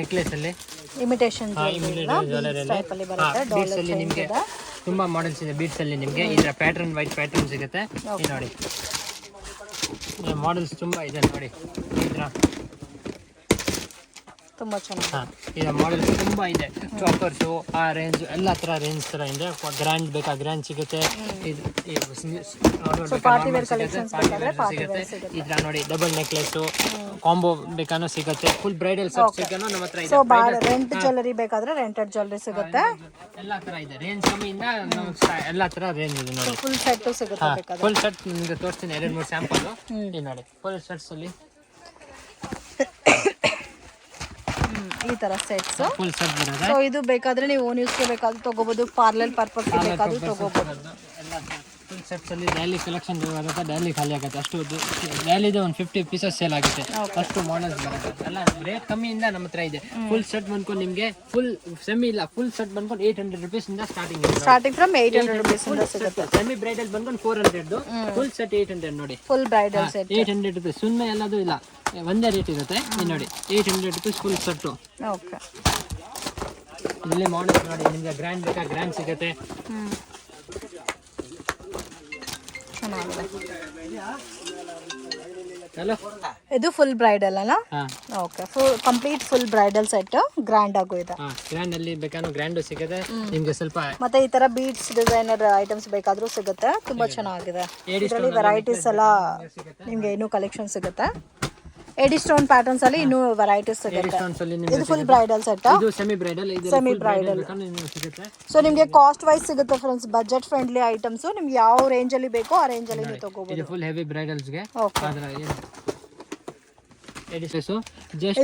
ನೆಕ್ಲೆಸ್ ಅಲ್ಲಿ ಇಮಿಟೇಷನ್ ಟೈಪ್ ಅಲ್ಲಿ ಬರುತ್ತೆ. ಬೀಡ್ಸ್ ಅಲ್ಲಿ ನಿಮಗೆ ತುಂಬಾ ಮಾಡೆಲ್ಸ್ ಇದೆ. ಬೀಡ್ಸ್ ಅಲ್ಲಿ ನಿಮಗೆ ಇದರ ಪ್ಯಾಟರ್ನ್ ವೈಟ್ ಪ್ಯಾಟರ್ನ್ ಸಿಗುತ್ತೆ. ಈ ನೋಡಿ ಮಾಡೆಲ್ಸ್ ತುಂಬಾ ಇದೆ ನೋಡಿ. ಈ ತರ ತುಂಬಾ ಚೆನ್ನಾಗಿ ಈಗ ಮಾಡೆಲ್ಸ್ ತುಂಬಾ ಇದೆ. ಚಾಪರ್ಸು ಆ ರೇಂಜ್ ಎಲ್ಲ ತರ ರೇಂಜ್ ತರ ಇದೆ. ಗ್ರ್ಯಾಂಡ್ ಬೇಕಾ ಗ್ರ್ಯಾಂಡ್ ಸಿಗುತ್ತೆ. ಪಾರ್ಟಿ ವೇರ್ ಕಲೆಕ್ಷನ್ಸ್ ಬೇಕಾದ್ರೆ ಪಾರ್ಟಿ ವೇರ್ ಸಿಗುತ್ತೆ. ಈ ತರ ನೋಡಿ ಡಬಲ್ ನೆಕ್ಲೆಸ್ ಕಾಂಬೋ ಬೇಕಾನೂ ಸಿಗುತ್ತೆ. ಫುಲ್ ಬ್ರೈಡಲ್ ಸೆಟ್ ಸಿಗೋನು ನಮ್ಮ ಹತ್ರ ಇದೆ. ಸೊ ರೆಂಟ್ ಜ್ಯುವೆಲರಿ ಬೇಕಾದ್ರೆ ರೆಂಟೆಡ್ ಜ್ಯುವೆಲರಿ ಸಿಗುತ್ತೆ. ಎಲ್ಲ ತರ ಇದೆ. ರೇಂಜ್ ಕಮ್ಮಿಯಿಂದ ಎಲ್ಲ ತರ ರೇಂಜ್ ಇದೆ ನೋಡಿ. ಫುಲ್ ಸೆಟ್ ಸಿಗುತ್ತೆ ಬೇಕಾದ್ರೆ. ಫುಲ್ ಸೆಟ್ ನಿಮಗೆ ತೋರಿಸ್ತೀನಿ 2-3 ಸ್ಯಾಂಪಲ್. ಈ ನೋಡಿ ಫುಲ್ ಸೆಟ್ಸ್ ಅಲ್ಲಿ ಈ ತರ ಸೆಟ್ಸ್ ಫುಲ್ ಸೆಟ್ ಬರುತ್ತೆ. ಸೊ ಇದು ಬೇಕಾದ್ರೆ ನೀವು ಓನ್ ಯೂಸ್ಗೆ ಬೇಕಾದ್ರೂ ತಗೋಬಹುದು, ಪಾರ್ಲರ್ ಪರ್ಪಸ್ ಬೇಕಾದ್ರೂ ತಗೋಬಹುದು. ಎಲ್ಲ ಫುಲ್ ಸೆಟ್ಸ್ ಅಲ್ಲಿ ಡೈಲಿ ಕಲೆಕ್ಷನ್ ಬರುತ್ತೆ. ಡೈಲಿ ಖಾಲಿ ಆಗುತ್ತೆ. ಅಷ್ಟು ಡೈಲಿದು ಒಂದು 50 ಪೀಸಸ್ ಸೇಲ್ ಆಗುತ್ತೆ. ಅಷ್ಟು ಮಾಡೆಲ್ಸ್ ಬರುತ್ತೆ. ಎಲ್ಲ ರೇಟ್ ಕಮ್ಮಿಯಿಂದ ನಮ್ಮ ಹತ್ರ ಇದೆ. ಫುಲ್ ಸೆಟ್ ಬಂದ್ಕೊಂಡು ನಿಮಗೆ ಫುಲ್ ಸೆಮಿ ಇಲ್ಲ, ಫುಲ್ ಸೆಟ್ ಬಂದ್ಕೊಂಡು 800 rupees ಇಂದ ಸ್ಟಾರ್ಟಿಂಗ್ ಇದೆ. ಸ್ಟಾರ್ಟಿಂಗ್ ಫ್ರಮ್ 800 rupees ಇಂದ ಸಿಗುತ್ತೆ. ಸೆಮಿ ಬ್ರೈಡಲ್ ಬಂದ್ಕೊಂಡು 400. ಫುಲ್ ಸೆಟ್ 800 ನೋಡಿ. Full bridal set 800 rupees. ಸುಮ್ಮನೆ ಎಲ್ಲದು ಇಲ್ಲ, ಒಂದೇ ರೇಟ್ ಇರುತ್ತೆ. ಇದು ನೋಡಿ 800 rupees ಫುಲ್ ಸೆಟ್. ಓಕೆ, ಇಲ್ಲಿ ಮಾಡೆಲ್ಸ್ ನೋಡಿ. ನಿಮಗೆ ಗ್ರ್ಯಾಂಡ್ ಬೇಕಾ ಗ್ರ್ಯಾಂಡ್ ಸಿಗುತ್ತೆ. ಹಲೋ, ಇದು ಫುಲ್ ಬ್ರೈಡಲ್ ಅಲ್ಲ? ಹಾ okay, full complete full bridal set. Grand ಆಗು ಇದೆ. ಗ್ರ್ಯಾಂಡ್ ಅಲ್ಲಿ ಬೇಕಾದ್ರೂ ಗ್ರ್ಯಾಂಡ್ ಸಿಗುತ್ತೆ ನಿಮ್ಗೆ. ಸ್ವಲ್ಪ ಮತ್ತೆ ಈ ತರ ಬೀಡ್ಸ್ ಡಿಸೈನರ್ ಐಟಮ್ಸ್ ಬೇಕಾದ್ರೂ ಸಿಗುತ್ತೆ. ತುಂಬಾ ಚೆನ್ನಾಗಿದೆ. ಇದರಲ್ಲಿ ವೆರೈಟೀಸ್ ಎಲ್ಲ ನಿಮ್ಗೆ ಇನ್ನೂ ಕಲೆಕ್ಷನ್ ಸಿಗುತ್ತೆ. ಎಡಿ ಸ್ಟೋನ್ ಪ್ಯಾಟರ್ನ್ಸ್ ಅಲ್ಲಿ ಇನ್ನೂ ವೆರೈಟೀಸ್ ಸಿಗುತ್ತೆ. ಇದು ಫುಲ್ ಬ್ರೈಡಲ್ ಸೆಟ್. ಇದು ಸೆಮಿ ಬ್ರೈಡಲ್. ಇದು ಸೆಮಿ ಬ್ರೈಡಲ್ ಸಿಗುತ್ತೆ. ಸೊ ನಿಮಗೆ ಕಾಸ್ಟ್ ವೈಸ್ ಸಿಗುತ್ತೆ ಫ್ರೆಂಡ್ಸ್. Budget friendly items. ನಿಮ್ಗೆ ಯಾವ ರೇಂಜ್ ಅಲ್ಲಿ ಬೇಕೋ ಆ ರೇಂಜ್ ಅಲ್ಲಿ ನೀವು ತಗೋಬಹುದು. ಇದು ಫುಲ್ ಹೆವಿ ಬ್ರೈಡಲ್ಸ್ ಗೆ. ಓಕೆ,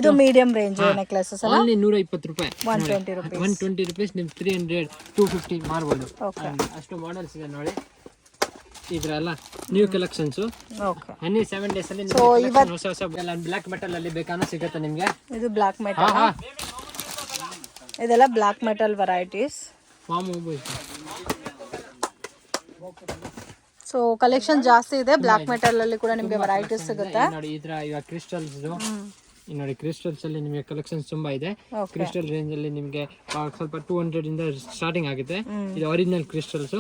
ಇದು ಮೀಡಿಯಂ ರೇಂಜ್ ನೆಕ್ಲೆಸಸ್ ಅಲ್ಲ? ಓನ್ಲಿ 120 ರೂಪಾಯಿ. 120 rupees. 120 rupees ನಿಮ್ಗೆ 300 250 ಮಾರ್ಬೋದು. ಓಕೆ, ಅಷ್ಟು ಮಾಡೆಲ್ಸ್ ಇದೆ ನೋಡಿ. ಇದ್ರ ಎಲ್ಲ ನ್ಯೂ ಕಲೆಕ್ಷನ್ಸ್. ಓಕೆ, ಹನಿ 7 days ಅಲ್ಲಿ ನಿಮಗೆ ಹೊಸ ಹೊಸ ಬ್ಲಾಕ್ ಮೆಟಲ್ ಅಲ್ಲಿ ಬೇಕಾನೋ ಸಿಗುತ್ತೆ ನಿಮಗೆ. ಇದು ಬ್ಲಾಕ್ ಮೆಟಲ್. ಇದೆಲ್ಲ black metal varieties. So collection ಜಾಸ್ತಿ ಇದೆ. ಬ್ಲಾಕ್ ಮೆಟಲ್ ಅಲ್ಲಿ ಕೂಡ ನಿಮಗೆ ವೆರೈಟೀಸ್ ಸಿಗುತ್ತೆ. ನೋಡಿ ಈ ತರ ಇವಾಗ ಕ್ರಿಸ್ಟಲ್ಸ್. ನೋಡಿ ಕ್ರಿಸ್ಟಲ್ಸ್ ಅಲ್ಲಿ ನಿಮಗೆ ಕಲೆಕ್ಷನ್ಸ್ ತುಂಬಾ ಇದೆ. ಕ್ರಿಸ್ಟಲ್ ರೇಂಜ್ ಅಲ್ಲಿ ನಿಮಗೆ ಸ್ವಲ್ಪ 200 ಇಂದ ಸ್ಟಾರ್ಟಿಂಗ್ ಆಗುತ್ತೆ. ಇದು ಒರಿಜಿನಲ್ ಕ್ರಿಸ್ಟಲ್ಸ್.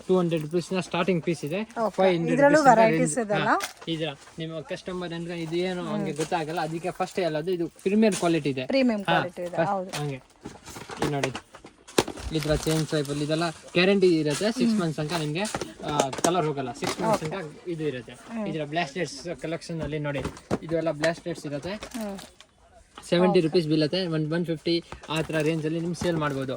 200 rupees ನ ಸ್ಟಾರ್ಟಿಂಗ್ ಪೀಸ್ ಇದೆ. 500 ವೆರೈಟೀಸ್ ಇದೆಲ್ಲ. ಇದರ ನಿಮ್ಮ ಕಸ್ಟಮರ್ ಅಂದ್ರೆ ಇದು ಏನು ಹಂಗೆ ಗೊತ್ತಾಗಲ್ಲ, ಅದಕ್ಕೆ ಫಸ್ಟ್ ಹೇಳೋದು ಇದು ಪ್ರೀಮಿಯರ್ ಕ್ವಾಲಿಟಿ ಇದೆ. ಪ್ರೀಮಿಯಂ ಕ್ವಾಲಿಟಿ ಇದೆ. ಹೌದು, ಹಂಗೆ ಇದು ನೋಡಿ. ಈ ತರ ಚೇಂಜ್ ಟೈಪ್ ಅಲ್ಲಿ ಇದೆಲ್ಲ ಗ್ಯಾರಂಟಿ ಇರುತ್ತೆ. 6 months ತನಕ ನಿಮಗೆ ಕಲರ್ ಹೋಗಲ್ಲ. 6 months ತನಕ ಇದು ಇರುತ್ತೆ. ಇದರ ಬ್ಲಾಸ್ಟೆಟ್ಸ್ ಕಲೆಕ್ಷನ್ ಅಲ್ಲಿ ನೋಡಿ, ಇದು ಎಲ್ಲ ಬ್ಲಾಸ್ಟೆಟ್ಸ್ ಇರುತ್ತೆ. 70 rupees ಬೀಳುತ್ತೆ. 150 ಆ ಥರ ರೇಂಜ್ ಅಲ್ಲಿ ನಿಮ್ಗೆ ಸೇಲ್ ಮಾಡ್ಬೋದು.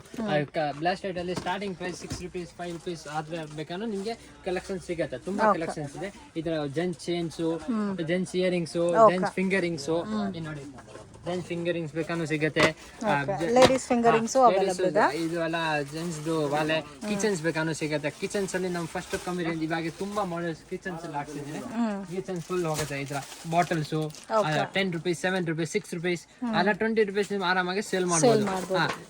ಬ್ಲಾಸ್ಟೆಟ್ ಅಲ್ಲಿ ಸ್ಟಾರ್ಟಿಂಗ್ ಪ್ರೈಸ್ 6 rupees 5 rupees ಆ ಥರ ಬೇಕಾದ್ರೂ ನಿಮಗೆ ಕಲೆಕ್ಷನ್ ಸಿಗುತ್ತೆ. ತುಂಬಾ ಕಲೆಕ್ಷನ್ಸ್ ಇದೆ. ಇದರ gents chains, gents earrings, gents finger rings. ನೋಡಿ ಜೆಂಟ್ಸ್ ಫಿಂಗರಿಂಗ್ಸ್ ಬೇಕಾನು ಸಿಗುತ್ತೆ. ಲೇಡೀಸ್ ಫಿಂಗರಿಂಗ್ಸ್ ಅವೈಲೇಬಲ್ ಇದೆ. ಇದು ಎಲ್ಲ ಜೆಂಟ್ಸ್ ವಾಲೆ ಕಿಚನ್ಸ್ ಬೇಕಾನು ಸಿಗುತ್ತೆ. ಕಿಚನ್ಸ್ ಅಲ್ಲಿ ನಮ್ಮ ಫಸ್ಟ್ ಕಮ್ಮಿ ರೇಂಜ್ ಇವಾಗ ತುಂಬಾ ಮಾಡೆಲ್ಸ್ ಕಿಚನ್ಸ್ ಅಲ್ಲಿ ಹಾಕ್ಸಿದ್ರೆ ಕಿಚನ್ಸ್ ಫುಲ್ ಹೋಗುತ್ತೆ. ಇದ್ರ ಬಾಟಲ್ಸ್ 10 rupees 7 rupees 6 rupees ಅಲ್ಲ 20 ರುಪೀಸ್ ನೀವು ಆರಾಮಾಗಿ ಸೇಲ್ ಮಾಡ್ಬೋದು.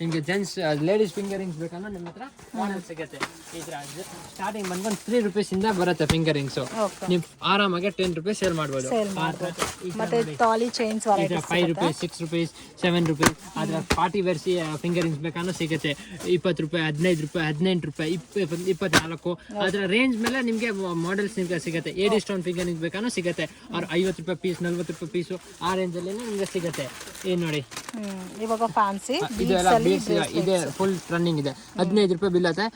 ನಿಮಗೆ ಜೆಂಟ್ಸ್ ಲೇಡೀಸ್ ಫಿಂಗರಿಂಗ್ಸ್ ಬೇಕಂದ್ರೆ ನಿಮ್ಮ ಹತ್ರ ಮಾಡೆಲ್ ಸಿಗುತ್ತೆ. ಇದ್ರ ಸ್ಟಾರ್ಟಿಂಗ್ ಬಂದ್ಕೊಂಡು 3 ರುಪೀಸ್ ಇಂದ ಬರುತ್ತೆ ಫಿಂಗರಿಂಗ್ಸ್. ನೀವು ಆರಾಮಾಗಿ 10 ರುಪೀಸ್ ಸೇಲ್ ಮಾಡ್ಬೋದು. ಮತ್ತೆ ತಾಲಿ ಚೈನ್ಸ್ 5 ರುಪೀಸ್, 6 ರುಪೀಸ್, 7 ರುಪೀಸ್. ಅದ್ರ ಪಾರ್ಟಿ ವೇರ್ಸ್ ಫಿಂಗರಿಂಗ್ಸ್ ಬೇಕಂದ್ರೆ ಸಿಗುತ್ತೆ 20 ರೂಪಾಯಿ, 15 ರೂಪಾಯಿ, 18 ರೂಪಾಯಿ, 24. ಅದರ ರೇಂಜ್ ಮೇಲೆ ನಿಮಗೆ ಮಾಡೆಲ್ಸ್ ನಿಮ್ಗೆ ಸಿಗುತ್ತೆ. ಏಡಿ ಸ್ಟೋನ್ ಫಿಂಗರಿಂಗ್ಸ್ ಬೇಕಂದ್ರೆ ಸಿಗುತ್ತೆ. ಅವ್ರು 50 ರೂಪಾಯಿ ಪೀಸ್, 40 ರೂಪಾಯಿ ಪೀಸು, ಆ ರೇಂಜಲ್ಲಿ ನಿಮ್ಗೆ ಸಿಗುತ್ತೆ. ಏನ್ ನೋಡಿ ಇವಾಗ ಫ್ಯಾನ್ಸಿ ಇದೆಲ್ಲ ಬೀಡ್ಸ್ ಇದೆ, ಫುಲ್ ರನ್ನಿಂಗ್ ಇದೆ. 15 ರೂಪಾಯಿ ಬಿಲ್ ಆಗುತ್ತೆ.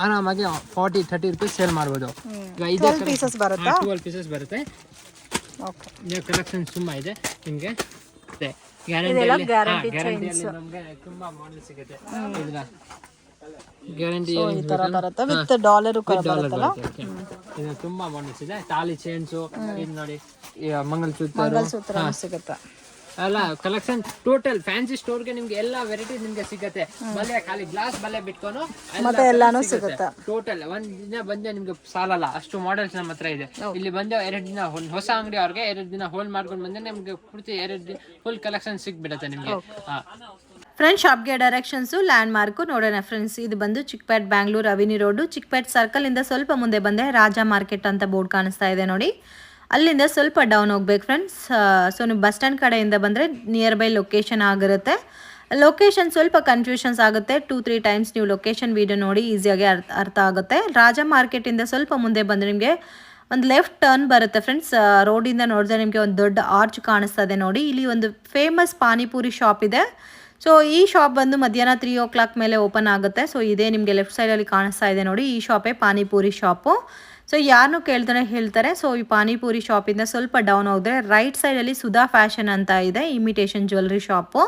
ಆರಾಮಾಗಿ 40-30 ರುಪೀಸ್ ಸೇಲ್ ಮಾಡ್ಬೋದು. ಈಗ ಇದೆ 12 ಪೀಸಸ್ ಬರುತ್ತಾ? 12 ಪೀಸಸ್ ಬರುತ್ತೆ. ಓಕೆ, ಕಲೆಕ್ಷನ್ ತುಂಬಾ ಇದೆ ನಿಮ್ಗೆ. ಇದೆಲ್ಲ ಗ್ಯಾರಂಟಿ ಗ್ಯಾರಂಟಿಯಲ್ಲಿ ನಮ್ಗೆ ತುಂಬಾ ಮಾಡೆಲ್ ಸಿಗುತ್ತೆ. ಇದನ್ನ ಗ್ಯಾರಂಟಿ ಈ ತರ ಬರುತ್ತೆ ವಿತ್ ಡಾಲರ್ ಬರುತ್ತಲ್ಲ. ಇದು ತುಂಬಾ ಮಾಡೆಲ್ಸ್ ಇದೆ. ತಾಲಿ ಚೈನ್ಸ್ ಇದು ನೋಡಿ, ಮಂಗಲಸೂತ್ರ ಸಿಗುತ್ತೆ. ಅಲ್ಲ ಕಲೆಕ್ಷನ್ ಟೋಟಲ್ ಫ್ಯಾನ್ಸಿ ಸ್ಟೋರ್ಗೆ ನಿಮ್ಗೆ ಎಲ್ಲಾ ವೆರೈಟಿ ನಿಮ್ಗೆ ಸಿಗುತ್ತೆ. ಬಲೆ ಖಾಲಿ ಗ್ಲಾಸ್ ಬಲೆ ಬಿಟ್ಕೊಂಡು ಮತ್ತೆ ಎಲ್ಲಾನು ಸಿಗುತ್ತೆ. ಟೋಟಲ್ ಒಂದ್ ದಿನ ಬಂದೆ ನಿಮ್ಗೆ ಸಾಲಲ್ಲ, ಅಷ್ಟು ಮಾಡೆಲ್ಸ್ ನಮ್ಮ ಹತ್ರ ಇದೆ. ಇಲ್ಲಿ ಬಂದೆ 2 ದಿನ ಹೊಸ ಅಂಗಡಿ ಅವ್ರಿಗೆ 2 ದಿನ ಹೋಲ್ ಮಾಡ್ಕೊಂಡು ಬಂದ್ರೆ ನಿಮ್ಗೆ ಪೂರ್ತಿ 2 ದಿನ ಫುಲ್ ಕಲೆಕ್ಷನ್ ಸಿಕ್ಬಿಡುತ್ತೆ ನಿಮ್ಗೆ. ಫ್ರೆಂಡ್ಸ್, ಶಾಪ್ಗೆ ಡೈರೆಕ್ಷನ್ಸು ಲ್ಯಾಂಡ್ ಮಾರ್ಕು ನೋಡೋಣ ಫ್ರೆಂಡ್ಸ್. ಇದು ಬಂದು ಚಿಕ್ಪೇಟ್ ಬ್ಯಾಂಗ್ಳೂರ್ ಅವಿನಿ ರೋಡು, ಚಿಕ್ಪೇಟ್ ಸರ್ಕಲ್ ಇಂದ ಸ್ವಲ್ಪ ಮುಂದೆ ಬಂದೆ ರಾಜ ಮಾರ್ಕೆಟ್ ಅಂತ ಬೋರ್ಡ್ ಕಾಣಿಸ್ತಾ ಇದೆ ನೋಡಿ. ಅಲ್ಲಿಂದ ಸ್ವಲ್ಪ ಡೌನ್ ಹೋಗ್ಬೇಕು ಫ್ರೆಂಡ್ಸ್. ಸೊ ನೀವು ಬಸ್ ಸ್ಟ್ಯಾಂಡ್ ಕಡೆಯಿಂದ ಬಂದರೆ ನಿಯರ್ ಬೈ ಲೊಕೇಶನ್ ಆಗಿರುತ್ತೆ. ಲೊಕೇಶನ್ ಸ್ವಲ್ಪ ಕನ್ಫ್ಯೂಷನ್ಸ್ ಆಗುತ್ತೆ. 2-3 ಟೈಮ್ಸ್ ನೀವು ಲೊಕೇಶನ್ ವಿಡಿಯೋ ನೋಡಿ ಈಸಿಯಾಗಿ ಅರ್ಥ ಆಗುತ್ತೆ. ರಾಜ ಮಾರ್ಕೆಟಿಂದ ಸ್ವಲ್ಪ ಮುಂದೆ ಬಂದರೆ ನಿಮಗೆ ಒಂದು ಲೆಫ್ಟ್ ಟರ್ನ್ ಬರುತ್ತೆ ಫ್ರೆಂಡ್ಸ್. ರೋಡಿಂದ ನೋಡಿದ್ರೆ ನಿಮಗೆ ಒಂದು ದೊಡ್ಡ ಆರ್ಚ್ ಕಾಣಿಸ್ತಾ ಇದೆ ನೋಡಿ. ಇಲ್ಲಿ ಒಂದು ಫೇಮಸ್ ಪಾನಿಪುರಿ ಶಾಪ್ ಇದೆ. ಸೊ ಈ ಶಾಪ್ ಬಂದು ಮಧ್ಯಾಹ್ನ 3 o'clock ಮೇಲೆ ಓಪನ್ ಆಗುತ್ತೆ. ಸೊ ಇದೇ ನಿಮಗೆ ಲೆಫ್ಟ್ ಸೈಡಲ್ಲಿ ಕಾಣಿಸ್ತಾ ಇದೆ ನೋಡಿ, ಈ ಶಾಪೇ ಪಾನಿಪುರಿ ಶಾಪು. ಸೊ ಯಾರನ್ನೂ ಕೇಳ್ತಾನೆ ಹೇಳ್ತಾರೆ. ಸೊ ಈ ಪಾನಿಪುರಿ ಶಾಪಿಂದ ಸ್ವಲ್ಪ ಡೌನ್ ಹೋದರೆ ರೈಟ್ ಸೈಡಲ್ಲಿ ಸುಧಾ ಫ್ಯಾಷನ್ ಅಂತ ಇದೆ, ಇಮಿಟೇಷನ್ ಜ್ಯುವೆಲ್ರಿ ಶಾಪು.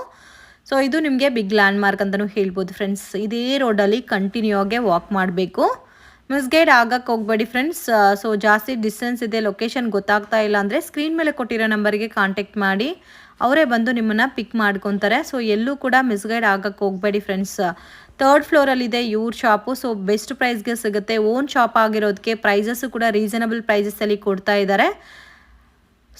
ಸೊ ಇದು ನಿಮಗೆ ಬಿಗ್ ಲ್ಯಾಂಡ್ ಮಾರ್ಕ್ ಅಂತಲೂ ಹೇಳ್ಬೋದು ಫ್ರೆಂಡ್ಸ್. ಇದೇ ರೋಡಲ್ಲಿ ಕಂಟಿನ್ಯೂ ಆಗಿ ವಾಕ್ ಮಾಡಬೇಕು, ಮಿಸ್ಗೈಡ್ ಆಗಕ್ಕೆ ಹೋಗಬೇಡಿ ಫ್ರೆಂಡ್ಸ್. ಸೊ ಜಾಸ್ತಿ ಡಿಸ್ಟೆನ್ಸ್ ಇದೆ, ಲೊಕೇಶನ್ ಗೊತ್ತಾಗ್ತಾ ಇಲ್ಲ ಅಂದರೆ ಸ್ಕ್ರೀನ್ ಮೇಲೆ ಕೊಟ್ಟಿರೋ ನಂಬರಿಗೆ ಕಾಂಟ್ಯಾಕ್ಟ್ ಮಾಡಿ, ಅವರೇ ಬಂದು ನಿಮ್ಮನ್ನು ಪಿಕ್ ಮಾಡ್ಕೊತಾರೆ. ಸೊ ಎಲ್ಲೂ ಕೂಡ ಮಿಸ್ಗೈಡ್ ಆಗಕ್ಕೆ ಹೋಗಬೇಡಿ ಫ್ರೆಂಡ್ಸ್. 3rd ಫ್ಲೋರಲ್ಲಿದೆ ಇವ್ರ ಶಾಪು. ಸೊ ಬೆಸ್ಟ್ ಪ್ರೈಸ್ಗೆ ಸಿಗುತ್ತೆ. ಓನ್ ಶಾಪ್ ಆಗಿರೋದಕ್ಕೆ ಪ್ರೈಸಸ್ಸು ಕೂಡ ರೀಸನಬಲ್ ಪ್ರೈಸಸಲ್ಲಿ ಕೊಡ್ತಾ ಇದ್ದಾರೆ.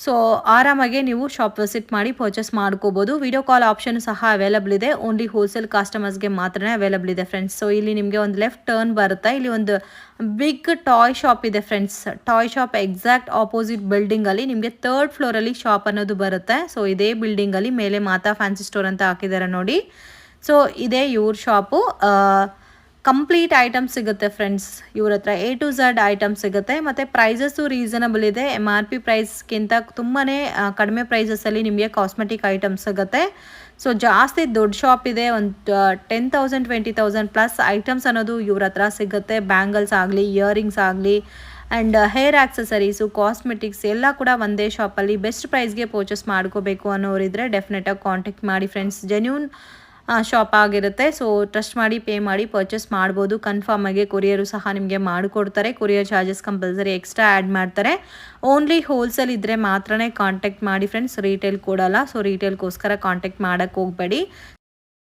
ಸೊ ಆರಾಮಾಗಿ ನೀವು ಶಾಪ್ ವಿಸಿಟ್ ಮಾಡಿ ಪರ್ಚೇಸ್ ಮಾಡ್ಕೋಬೋದು. ವಿಡಿಯೋ ಕಾಲ್ ಆಪ್ಷನ್ ಸಹ ಅವೈಲಬಲ್ ಇದೆ. ಓನ್ಲಿ ಹೋಲ್ಸೇಲ್ ಕಸ್ಟಮರ್ಸ್ಗೆ ಮಾತ್ರ ಅವೈಲಬಲ್ ಇದೆ ಫ್ರೆಂಡ್ಸ್. ಸೊ ಇಲ್ಲಿ ನಿಮಗೆ ಒಂದು ಲೆಫ್ಟ್ ಟರ್ನ್ ಬರುತ್ತೆ. ಇಲ್ಲಿ ಒಂದು ಬಿಗ್ ಟಾಯ್ ಶಾಪ್ ಇದೆ friends. Toy shop exact opposite ಬಿಲ್ಡಿಂಗಲ್ಲಿ ನಿಮಗೆ 3rd ಫ್ಲೋರಲ್ಲಿ ಶಾಪ್ ಅನ್ನೋದು ಬರುತ್ತೆ. ಸೊ ಇದೇ ಬಿಲ್ಡಿಂಗಲ್ಲಿ ಮೇಲೆ ಮಾತಾ ಫ್ಯಾನ್ಸಿ ಸ್ಟೋರ್ ಅಂತ ಹಾಕಿದ್ದಾರೆ ನೋಡಿ. ಸೊ ಇದೇ ಇವ್ರ ಶಾಪು. ಕಂಪ್ಲೀಟ್ ಐಟಮ್ ಸಿಗುತ್ತೆ ಫ್ರೆಂಡ್ಸ್ ಇವ್ರ ಹತ್ರ. A to Z ಐಟಮ್ ಸಿಗುತ್ತೆ. ಮತ್ತು ಪ್ರೈಸಸ್ಸು ರೀಸನಬಲ್ ಇದೆ. MRP ಪ್ರೈಸ್ಗಿಂತ ತುಂಬಾ ಕಡಿಮೆ ಪ್ರೈಸಸಲ್ಲಿ ನಿಮಗೆ ಕಾಸ್ಮೆಟಿಕ್ ಐಟಮ್ ಸಿಗುತ್ತೆ. ಸೊ ಜಾಸ್ತಿ ದೊಡ್ಡ ಶಾಪ್ ಇದೆ. ಒಂದು 10,000 20,000 ಪ್ಲಸ್ ಐಟಮ್ಸ್ ಅನ್ನೋದು ಇವ್ರ ಹತ್ರ ಸಿಗುತ್ತೆ. ಬ್ಯಾಂಗಲ್ಸ್ ಆಗಲಿ, ಇಯರಿಂಗ್ಸ್ ಆಗಲಿ, ಆ್ಯಂಡ್ ಹೇರ್ ಆಕ್ಸೆಸರೀಸು, ಕಾಸ್ಮೆಟಿಕ್ಸ್ ಎಲ್ಲ ಕೂಡ ಒಂದೇ ಶಾಪಲ್ಲಿ ಬೆಸ್ಟ್ ಪ್ರೈಸ್ಗೆ ಪರ್ಚೇಸ್ ಮಾಡ್ಕೋಬೇಕು ಅನ್ನೋರಿದ್ರೆ ಡೆಫಿನೆಟಾಗಿ ಕಾಂಟ್ಯಾಕ್ಟ್ ಮಾಡಿ ಫ್ರೆಂಡ್ಸ್. ಜೆನ್ಯೂನ್ ಶಾಪ್ ಆಗಿರುತ್ತೆ. ಸೊ ಟ್ರಸ್ಟ್ ಮಾಡಿ ಪೇ ಮಾಡಿ ಪರ್ಚೇಸ್ ಮಾಡ್ಬೋದು. ಕನ್ಫರ್ಮ್ ಆಗಿ ಕೊರಿಯರು ಸಹ ನಿಮಗೆ ಮಾಡಿಕೊಡ್ತಾರೆ. Courier charges compulsory extra add ಮಾಡ್ತಾರೆ. ಓನ್ಲಿ ಹೋಲ್ಸೇಲ್ ಇದ್ದರೆ ಮಾತ್ರನೇ ಕಾಂಟ್ಯಾಕ್ಟ್ ಮಾಡಿ ಫ್ರೆಂಡ್ಸ್. ರೀಟೇಲ್ ಕೊಡಲ್ಲ. ಸೊ ರೀಟೇಲ್ಗೋಸ್ಕರ ಕಾಂಟ್ಯಾಕ್ಟ್ ಮಾಡೋಕ್ಕೆ ಹೋಗಬೇಡಿ.